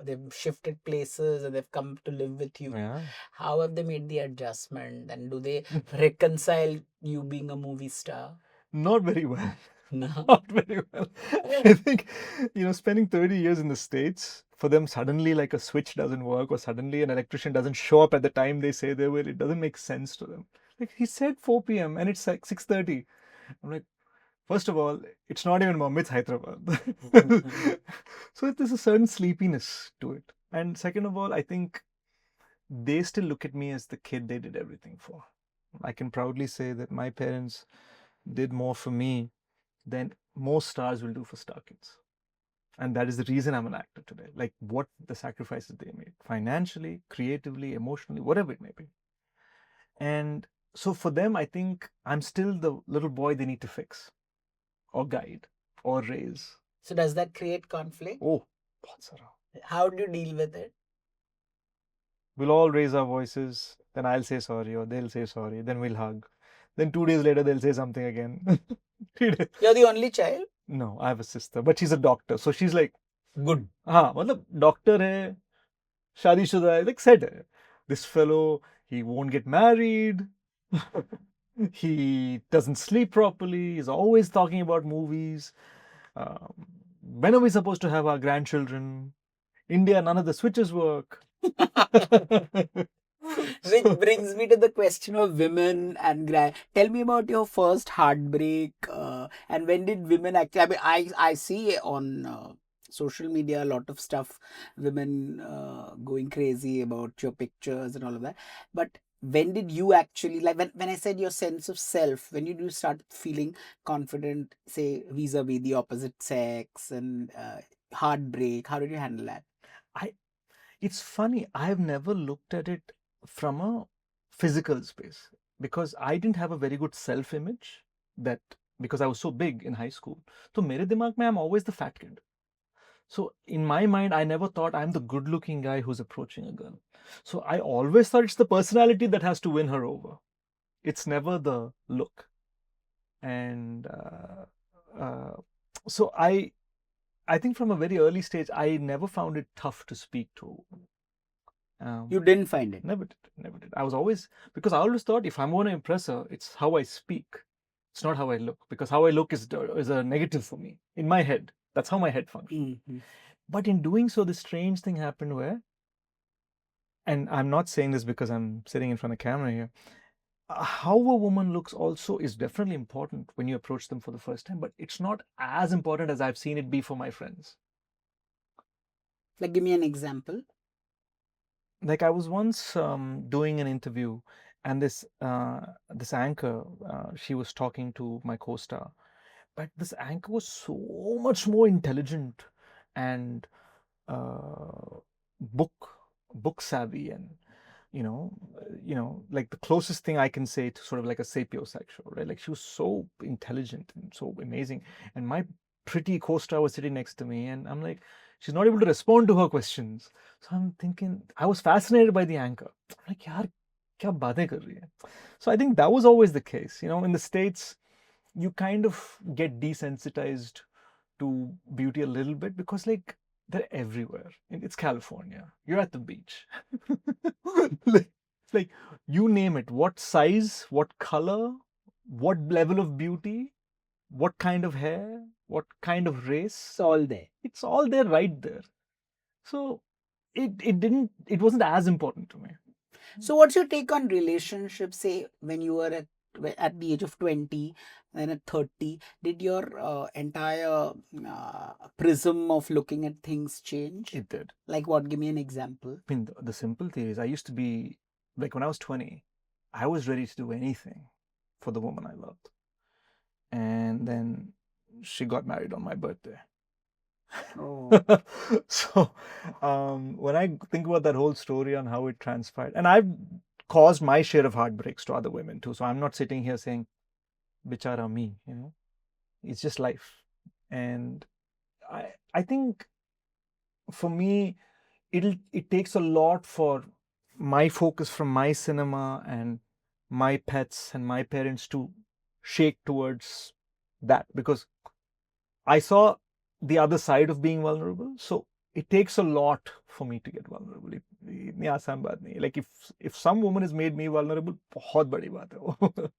they've shifted places and they've come to live with you? Yeah. How have they made the adjustment? And do they reconcile you being a movie star? Not very well. No. Not very well. I think, spending 30 years in the States, for them suddenly like a switch doesn't work or suddenly an electrician doesn't show up at the time they say they will, it doesn't make sense to them. Like he said 4 p.m. and it's like 6:30. I'm like, first of all, it's not even Mumbai, it's Hyderabad. So there's a certain sleepiness to it. And second of all, I think they still look at me as the kid they did everything for. I can proudly say that my parents did more for me than most stars will do for star kids. And that is the reason I'm an actor today. Like what the sacrifices they made, financially, creatively, emotionally, whatever it may be. And so for them, I think I'm still the little boy they need to fix or guide or raise. So does that create conflict? Oh, bahut sara. How do you deal with it? We'll all raise our voices, then I'll say sorry or they'll say sorry, then we'll hug. Then 2 days later, they'll say something again. 3 days. You're the only child? No, I have a sister, but she's a doctor. So she's like, good. हाँ, मतलब doctor है, शादीशुदा है, like said है. This fellow, he won't get married. He doesn't sleep properly. He's always talking about movies. When are we supposed to have our grandchildren? India, none of the switches work. Which brings me to the question of women and tell me about your first heartbreak and when did women actually, I mean, I see on social media a lot of stuff, women going crazy about your pictures and all of that, but when did you actually, like when I said your sense of self, when you start feeling confident, say vis-a-vis the opposite sex and heartbreak, how did you handle that? It's funny, I've never looked at it from a physical space because I didn't have a very good self-image because I was so big in high school. So mere dimag mein I'm always the fat kid. So in my mind, I never thought I'm the good-looking guy who's approaching a girl. So I always thought it's the personality that has to win her over. It's never the look. And so I think from a very early stage, I never found it tough to speak to. You didn't find it? Never did. I always thought if I'm going to impress her, it's how I speak. It's not how I look, because how I look is a negative for me in my head. That's how my head functions. Mm-hmm. But in doing so, the strange thing happened where, and I'm not saying this because I'm sitting in front of the camera here, how a woman looks also is definitely important when you approach them for the first time, but it's not as important as I've seen it be for my friends. Like, give me an example. Like I was once doing an interview, and this anchor, she was talking to my co-star, but this anchor was so much more intelligent and uh, book book savvy, and like the closest thing I can say to sort of like a sapiosexual, right? Like she was so intelligent and so amazing, and my pretty co-star was sitting next to me, and I'm like, she's not able to respond to her questions. So I'm thinking, I was fascinated by the anchor. I'm like, yaar, kya baatein kar rahi hai? So I think that was always the case. In the States, you kind of get desensitized to beauty a little bit because like they're everywhere. It's California. You're at the beach. like you name it. What size, what color, what level of beauty, what kind of hair, what kind of race. It's all there. It's all there right there. So it wasn't as important to me. So what's your take on relationships, say when you were at the age of 20 and at 30? Did your entire prism of looking at things change? It did. Like what? Give me an example. I mean, the simple thing is I used to be, like when I was 20, I was ready to do anything for the woman I loved. And then she got married on my birthday. Oh. So when I think about that whole story on how it transpired, and I've caused my share of heartbreaks to other women too. So I'm not sitting here saying, bichara me, it's just life. And I think for me, it takes a lot for my focus from my cinema and my pets and my parents to shake towards that, because I saw the other side of being vulnerable. So it takes a lot for me to get vulnerable. इतनी आसान बात नहीं है. Like if some woman has made me vulnerable, बहुत बड़ी बात है वो.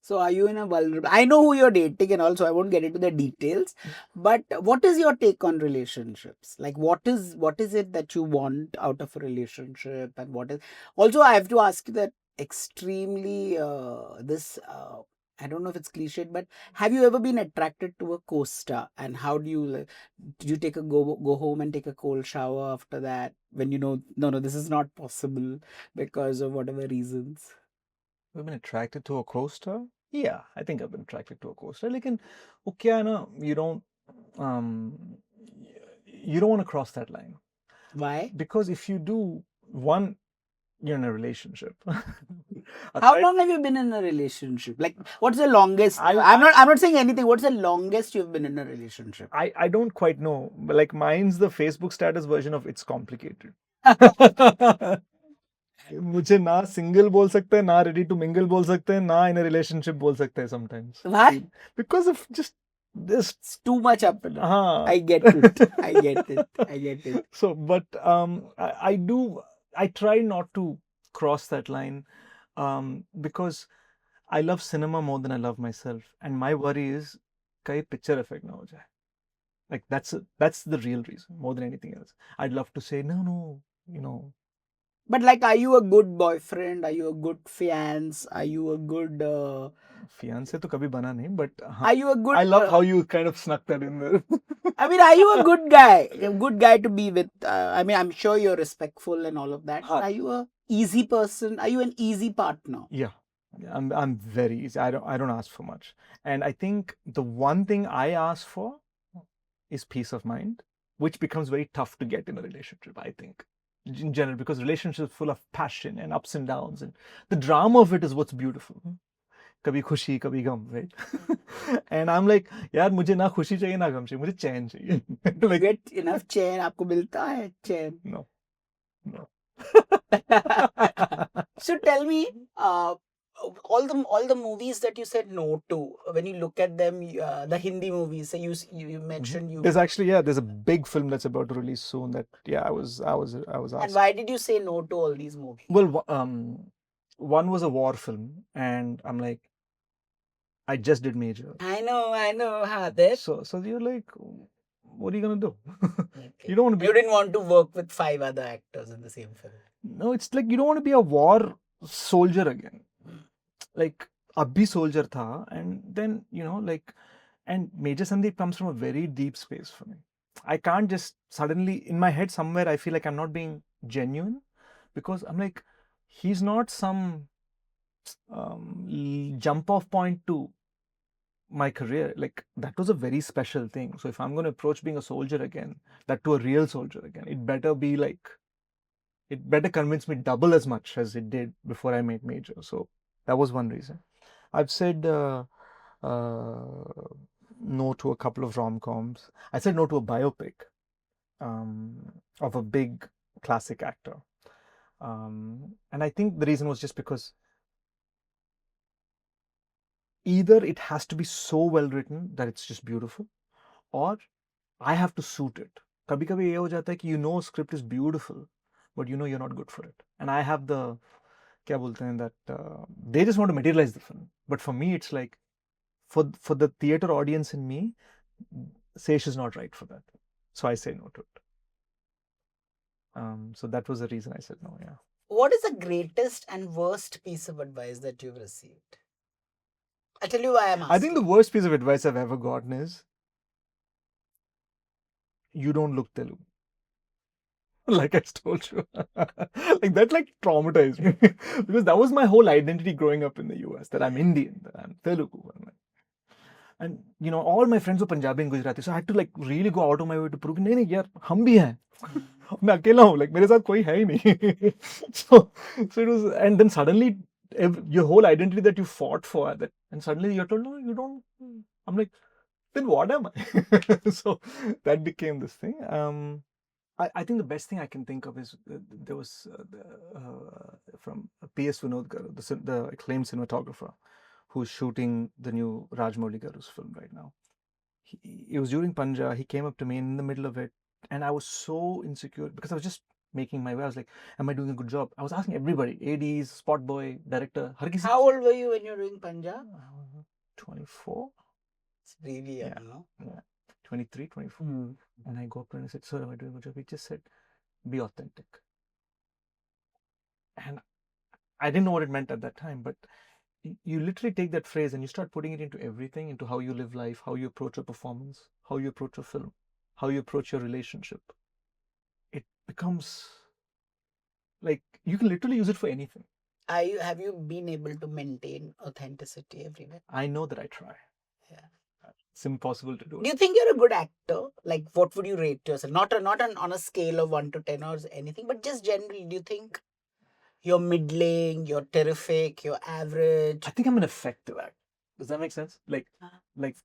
So are you in a vulnerable? I know who you're dating and also I won't get into the details. But what is your take on relationships? Like what is it that you want out of a relationship, and what is also I have to ask you that extremely I don't know if it's cliched, but have you ever been attracted to a co-star, and how do you take a go home and take a cold shower after that when you know no this is not possible because of whatever reasons? I've been attracted to a co-star. Yeah, I think I've been attracted to a co-star. लेकिन वो क्या है ना, you don't want to cross that line. Why? Because if you do, one, you're in a relationship. How long have you been in a relationship? Like, what's the longest? I'm not saying anything. What's the longest you've been in a relationship? I don't quite know. But like mine's the Facebook status version of it's complicated. मुझे ना single बोल सकते हैं, ना ready to mingle बोल सकते हैं, ना इन रिलेशनशिप बोल सकते हैं sometimes. Why? Because of just this too much up and down. हाँ. I get it. I get it. I get it. So, but I try not to cross that line because I love cinema more than I love myself, and my worry is कहीं picture effect ना हो जाए. Like that's the real reason more than anything else. I'd love to say no, But like, are you a good boyfriend? Are you a good fiance? Are you a good fiance तो कभी बना नहीं, but are you a good? I love how you kind of snuck that in there. I mean, are you a good guy? A good guy to be with? I mean, I'm sure you're respectful and all of that. Are you a easy person? Are you an easy partner? Yeah, I'm very easy. I don't ask for much, and I think the one thing I ask for is peace of mind, which becomes very tough to get in a relationship, I think, in general, because relationships are full of passion and ups and downs, and the drama of it is what's beautiful. कभी खुशी कभी गम, right? And I'm like, यार मुझे ना खुशी चाहिए ना गम चाहिए, मुझे चैन चाहिए. Like, get enough चैन, आपको मिलता है चैन? No. So tell me, all the movies that you said no to, when you look at them, the Hindi movies, so you mentioned you. There's a big film that's about to release soon that I was asked. And why did you say no to all these movies? Well, one was a war film, and I'm like, I just did Major. I know, Hadir. So you're like, what are you gonna do? Okay. You don't want to be. You didn't want to work with 5 other actors in the same film. No, it's like you don't want to be a war soldier again. Like abhi soldier tha, and then like, and Major Sandeep comes from a very deep space for me. I can't just suddenly in my head somewhere I feel like I'm not being genuine because I'm like, he's not some jump off point to my career. Like that was a very special thing. So if I'm going to approach being a soldier again, that to a real soldier again, it better be like, it better convince me double as much as it did before I made Major. So that was one reason. I've said no to a couple of rom-coms. I said no to a biopic of a big classic actor. And I think the reason was just because either it has to be so well written that it's just beautiful, or I have to suit it. कभी कभी ये हो जाता है कि script is beautiful, but you're not good for it. And I have the, क्या बोलते हैं, that they just want to materialize the film. But for me, it's like, for the theater audience in me, Sesh is not right for that. So I say no to it. So that was the reason I said no, yeah. What is the greatest and worst piece of advice that you've received? I'll tell you why I'm asking. I think the worst piece of advice I've ever gotten is, you don't look Telugu. Like I told you. Like that traumatized me. Because that was my whole identity growing up in the US, that I'm Indian, that I'm Telugu. And all my friends were Punjabi and Gujarati, so I had to really go out of my way to prove, नहीं यार हम भी हैं. मैं अकेला हूँ, मेरे साथ कोई है ही नहीं. So it was, and then suddenly your whole identity that you fought for, that, and suddenly you're told, no, you don't. I'm like, then what am I? So that became this thing. I think the best thing I can think of is there was from P.S. Vinod Garu, the acclaimed cinematographer, who's shooting the new Rajamouli Garu's film right now. It was during Panja. He came up to me in the middle of it, and I was so insecure because I was just making my way. I was like, am I doing a good job? I was asking everybody, ADs, spot boy, director. How old were you when you were doing Panja? 24. It's really young, no? Yeah. 23, 24. And I go up to him and I said, sir, am I doing a good job? He just said, be authentic. And I didn't know what it meant at that time, but you literally take that phrase and you start putting it into everything, into how you live life, how you approach a performance, how you approach a film, how you approach your relationship. It becomes like you can literally use it for anything. Have you been able to maintain authenticity everywhere? I know that I try. Yeah. It's impossible to do it. Do you think you're a good actor? Like, what would you rate yourself? Not on a scale of 1 to 10 or anything, but just generally, do you think you're middling, you're terrific, you're average? I think I'm an effective actor. Does that make sense? Like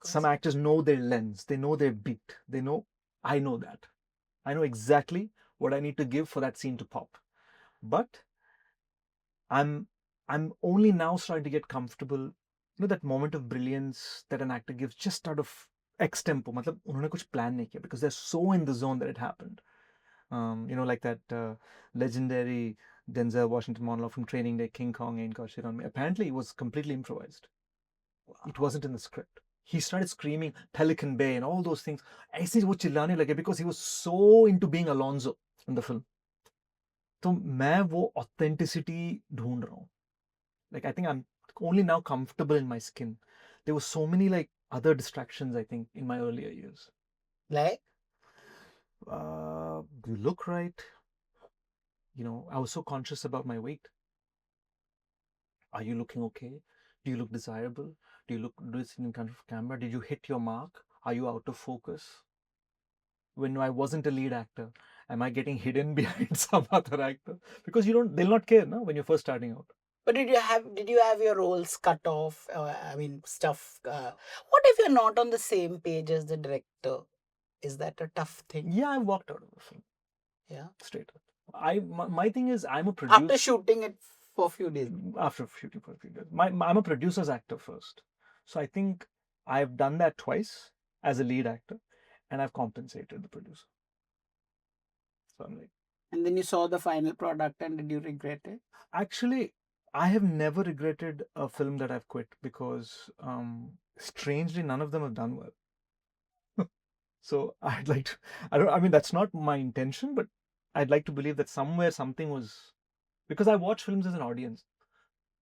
some actors know their lens, they know their beat, they know. I know that. I know exactly what I need to give for that scene to pop. But I'm only now starting to get comfortable. That moment of brilliance that an actor gives just out of extempo. मतलब उन्होंने कुछ plan नहीं किया, because they're so in the zone that it happened. Like that legendary Denzel Washington monologue from Training Day, King Kong ain't got shit on me. Apparently, it was completely improvised. Wow. It wasn't in the script. He started screaming Pelican Bay and all those things. ऐसे वो चिल्लाने लगे because he was so into being Alonzo in the film. तो मैं वो authenticity ढूंढ रहा हूँ. Like, I think I'm only now comfortable in my skin. There were so many other distractions, I think, in my earlier years. Like? You look right. I was so conscious about my weight. Are you looking okay? Do you look desirable? Do you look decent in front of camera? Did you hit your mark? Are you out of focus? When I wasn't a lead actor, am I getting hidden behind some other actor? Because they'll not care, no, when you're first starting out. But did you have your roles cut off? Stuff. What if you're not on the same page as the director? Is that a tough thing? Yeah, I walked out of the film. Yeah. Straight up. My thing is, I'm a producer. After shooting it for a few days. After shooting for a few days. I'm a producer's actor first. So I think I've done that twice as a lead actor, and I've compensated the producer. So I'm like. And then you saw the final product, and did you regret it? Actually, I have never regretted a film that I've quit, because strangely none of them have done well. So I'd like to, I mean, that's not my intention, but I'd like to believe that somewhere something was, because I watch films as an audience.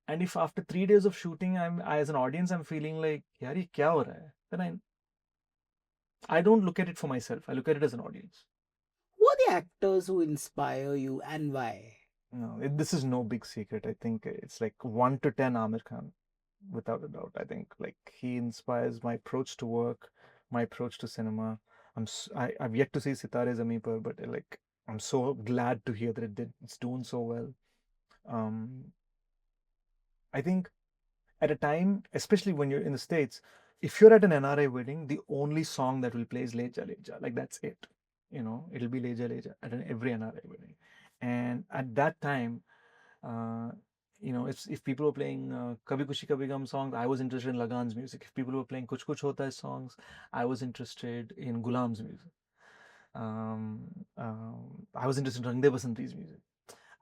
And if after 3 days of shooting, as an audience, I'm feeling like, yaar, ye kya ho raha hai? Then I don't look at it for myself. I look at it as an audience. Who are the actors who inspire you and why? No, this is no big secret. I think it's like 1 to 10 Aamir Khan, without a doubt. I think like he inspires my approach to work, my approach to cinema. I've yet to see Sitare Zameen Par, but like I'm so glad to hear that it's doing so well. Um, I think at a time, especially when you're in the States, if you're at an NRI wedding, the only song that will play is Leja Leja. Like that's it. It'll be Leja Leja at every NRI wedding. And at that time, uh, if people were playing Kabhi Kushi Kabhi Gum songs, I was interested in Lagan's music. If people were playing Kuch Kuch Hota Hai songs, I was interested in Gulam's music. I was interested in Rang De Basanti's music.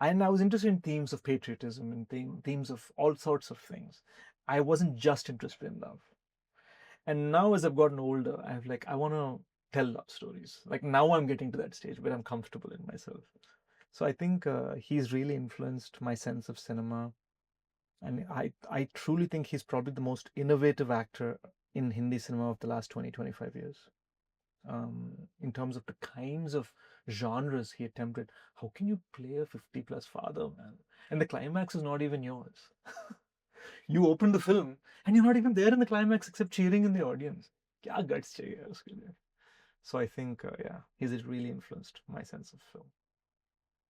And I was interested in themes of patriotism and themes of all sorts of things. I wasn't just interested in love. And now, as I've gotten older, I want to tell love stories. Like now, I'm getting to that stage where I'm comfortable in myself. So I think he's really influenced my sense of cinema, and I truly think he's probably the most innovative actor in Hindi cinema of the last 20-25 years. In terms of the kinds of genres he attempted. How can you play a 50 plus father, man? And the climax is not even yours. You open the film and you're not even there in the climax except cheering in the audience. Kya guts chahiye uske liye? So I think, yeah, he's really influenced my sense of film.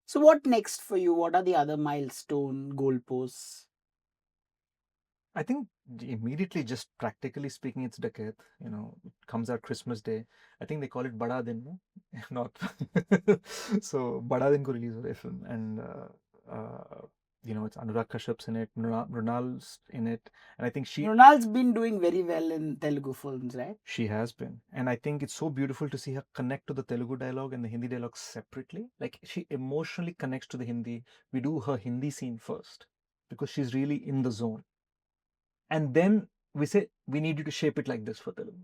So, what next for you? What are the other milestone goalposts? I think immediately, just practically speaking, it's Dacoit. It comes out Christmas Day. I think they call it Bada Din, no? Not. So Bada Din ko release ho raha hai film, and it's Anurag Kashyap's in it, Mrunal's in it, and I think Mrunal's been doing very well in Telugu films, right? she has been, and I think it's so beautiful to see her connect to the Telugu dialogue and the Hindi dialogue separately. Like she emotionally connects to the Hindi. We do her Hindi scene first because she's really in the zone. And then we say, we need you to shape it like this for Telugu.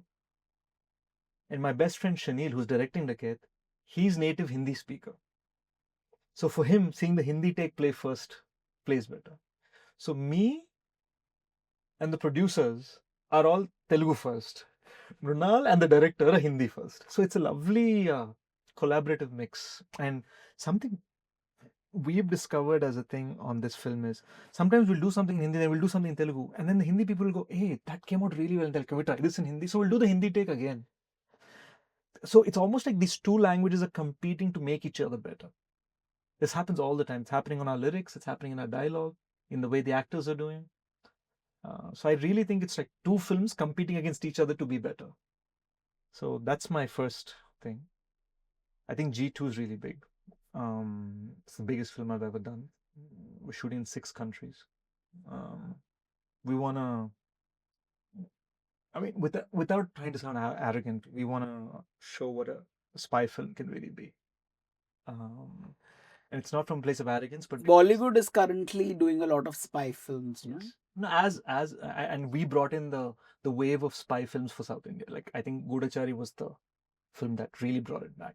And my best friend Shanil, who's directing Dacoit, he's native Hindi speaker. So for him, seeing the Hindi take play first plays better. So me and the producers are all Telugu first. Mrunal and the director are Hindi first. So it's a lovely collaborative mix. And something we've discovered as a thing on this film is sometimes we'll do something in Hindi, then we'll do something in Telugu, and then the Hindi people will go, hey, that came out really well. They'll, can we try this in Hindi? So we'll do the Hindi take again. So it's almost like these two languages are competing to make each other better. This happens all the time. It's happening on our lyrics, it's happening in our dialogue, in the way the actors are doing. So I really think it's like two films competing against each other to be better. So that's my first thing. I think G2 is really big. It's the biggest film I've ever done. We're shooting in 6 countries. We want to, I mean, without trying to sound arrogant, we want to show what a spy film can really be. And it's not from a place of arrogance, but Bollywood is currently doing a lot of spy films. yes. No, and we brought in the wave of spy films for South India. Like I think Goodachari was the film that really brought it back.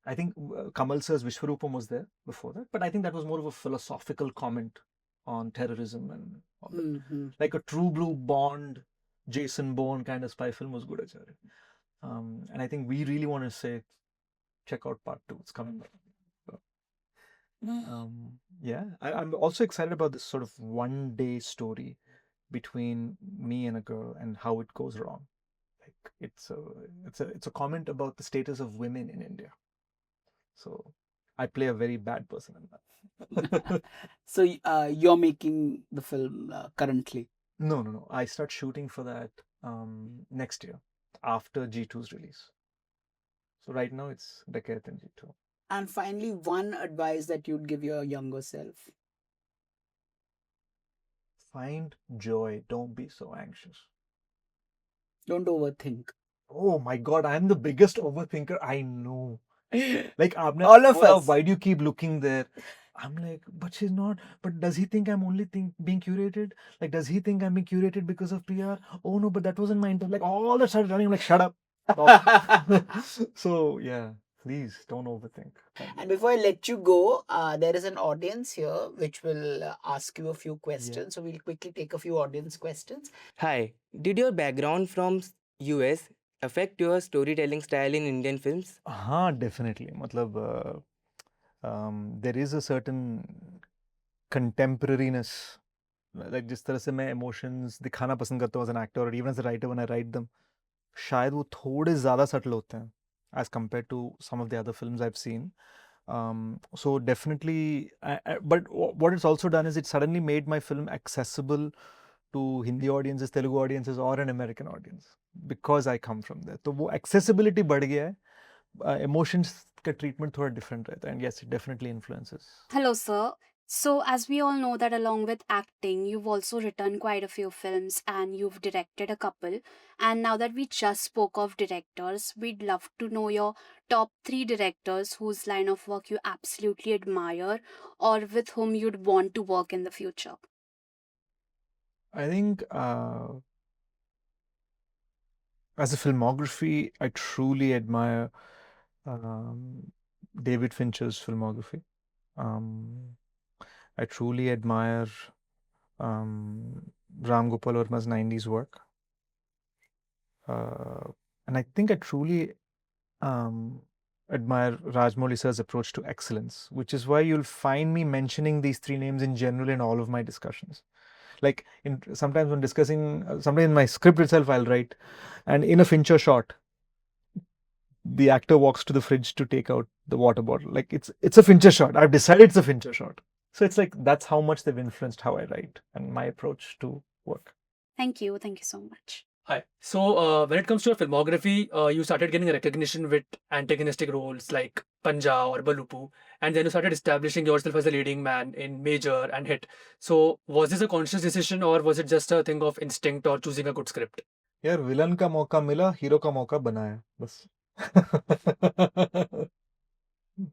I think Kamal Sir's Vishwarupam was there before that, but I think that was more of a philosophical comment on terrorism and all that. Mm-hmm. Like a true blue Bond, Jason Bourne kind of spy film was Goodachari. And I think we really want to say, check out part 2. It's coming up. Yeah, I'm also excited about this sort of one-day story between me and a girl and how it goes wrong. Like it's a comment about the status of women in India. So I play a very bad person in that. So you're making the film currently? No. I start shooting for that next year after G2's release. So right now it's Dacoit and G2. And finally, one advice that you'd give your younger self. Find joy. Don't be so anxious. Don't overthink. Oh my God, I'm the biggest overthinker I know. Like, all of us. Why do you keep looking there? I'm like, but she's not. But does he think I'm only being curated? Like, does he think I'm being curated because of PR? Oh no, but that wasn't my intent. Like, all that started running. I'm like, shut up. So yeah, please don't overthink. And before I let you go, there is an audience here which will ask you a few questions. So we'll quickly take a few audience questions. Hi, did your background from US affect your storytelling style in Indian films? हाँ, definitely. मतलब there is a certain contemporariness. Like जिस तरह से मैं emotions दिखाना पसंद करता हूँ as an actor or even as a writer when I write them, शायद वो थोड़े ज़्यादा subtle होते हैं as compared to some of the other films I've seen. So definitely, but what it's also done is it suddenly made my film accessible to Hindi audiences, Telugu audiences, or an American audience because I come from there. तो वो accessibility बढ़ गया है. Emotions का treatment थोड़ा different रहता है, and yes, it definitely influences. Hello, sir. So, as we all know, that along with acting, you've also written quite a few films and you've directed a couple. And now that we just spoke of directors, we'd love to know your top 3 directors whose line of work you absolutely admire or with whom you'd want to work in the future. I think as a filmography, I truly admire David Fincher's filmography. I truly admire Ram Gopal Varma's 90s work. And I think I truly admire Rajmouli sir's approach to excellence, which is why you'll find me mentioning these 3 names in general in all of my discussions. Like sometimes when discussing, sometimes in my script itself, I'll write, and in a Fincher shot, the actor walks to the fridge to take out the water bottle. Like it's a Fincher shot. I've decided it's a Fincher shot. So it's like that's how much they've influenced how I write and my approach to work. Thank you. Thank you so much. Hi. So, when it comes to your filmography, you started getting recognition with antagonistic roles like Panja or Balupu, and then you started establishing yourself as a leading man in Major and Hit. So, was this a conscious decision or was it just a thing of instinct or choosing a good script? यार villain का मौका मिला, hero का मौका बनाया बस.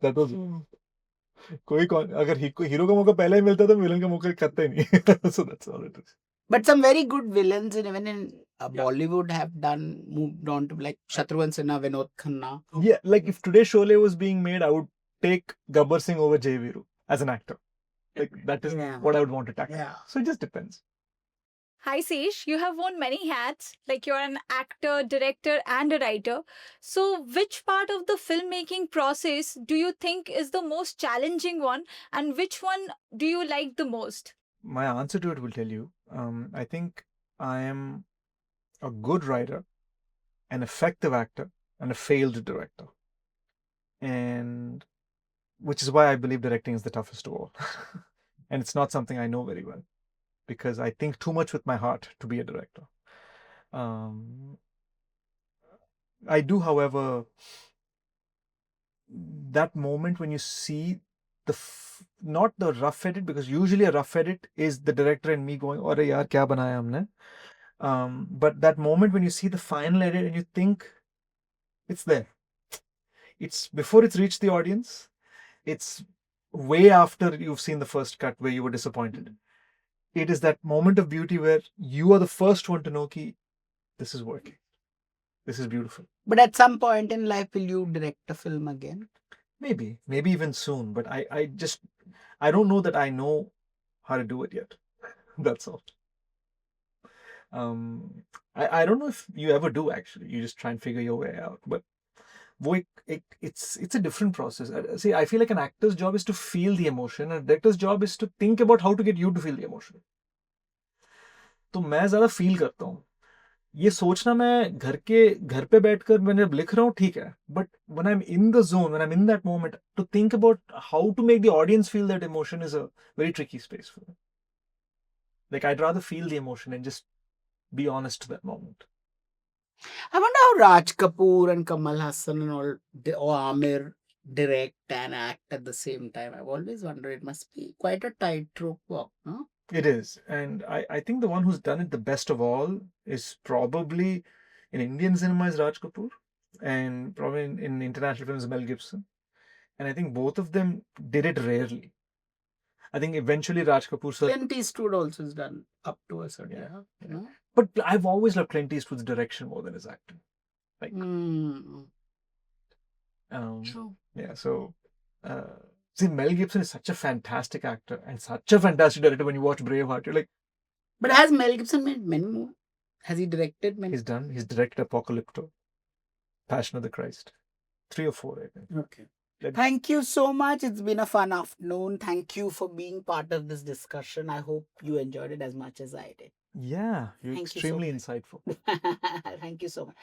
That was अगर hero का मौका पहले ही मिलता तो विलन का मौका करता ही नहीं. So that's all it is. But some very good villains, and even in Bollywood, have moved on to like Shatrughan Sinha, Vinod Khanna. Yeah, like if today's Sholay was being made, I would take Gabbar Singh over Jay Viru as an actor. Like that is what I would want to tackle. Yeah. So it just depends. Hi, Sesh. You have worn many hats, like you're an actor, director, and a writer. So, which part of the filmmaking process do you think is the most challenging one, and which one do you like the most? My answer to it will tell you. I think I am a good writer, an effective actor, and a failed director. And which is why I believe directing is the toughest of all. And it's not something I know very well because I think too much with my heart to be a director. I do, however, that moment when you see not the rough edit, because usually a rough edit is the director and me going, "Aure yaar, kya banaya humne?" But that moment when you see the final edit and you think it's there, it's before it's reached the audience, it's way after you've seen the first cut where you were disappointed. It is that moment of beauty where you are the first one to know ki this is working. This is beautiful. But at some point in life, will you direct a film again? Maybe even soon. But I don't know that I know how to do it yet. That's all. I don't know if you ever do actually. You just try and figure your way out. But it's a different process. See, I feel like an actor's job is to feel the emotion, and a director's job is to think about how to get you to feel the emotion. तो मैं ज़्यादा feel करता हूँ. ये सोचना मैं घर पे बैठकर मैंने लिख रहा हूँ ठीक है, but when I'm in the zone, when I'm in that moment, to think about how to make the audience feel that emotion is a very tricky space for me. Like I'd rather feel the emotion and just be honest to that moment. I wonder how Raj Kapoor and Kamal Hassan and all, or Aamir direct and act at the same time. I've always wondered, it must be quite a tightrope walk, no? It is. And I think the one who's done it the best of all is probably in Indian cinema is Raj Kapoor, and probably in international films Mel Gibson. And I think both of them did it rarely. I think eventually Raj Kapoor sir. Clint Eastwood also is done up to a certain. Yeah. No? But I've always loved Clint Eastwood's direction more than his acting. Like, Mm. True. Yeah. So, see, Mel Gibson is such a fantastic actor and such a fantastic director. When you watch Braveheart, you're like, But has Mel Gibson made many more? Has he directed many? he's directed Apocalypto, Passion of the Christ, 3 or 4, I think. Okay. Let- Thank you so much. It's been a fun afternoon. Thank you for being part of this discussion. I hope you enjoyed it as much as I did. Yeah, you're Thank you so extremely much. insightful. Thank you so much.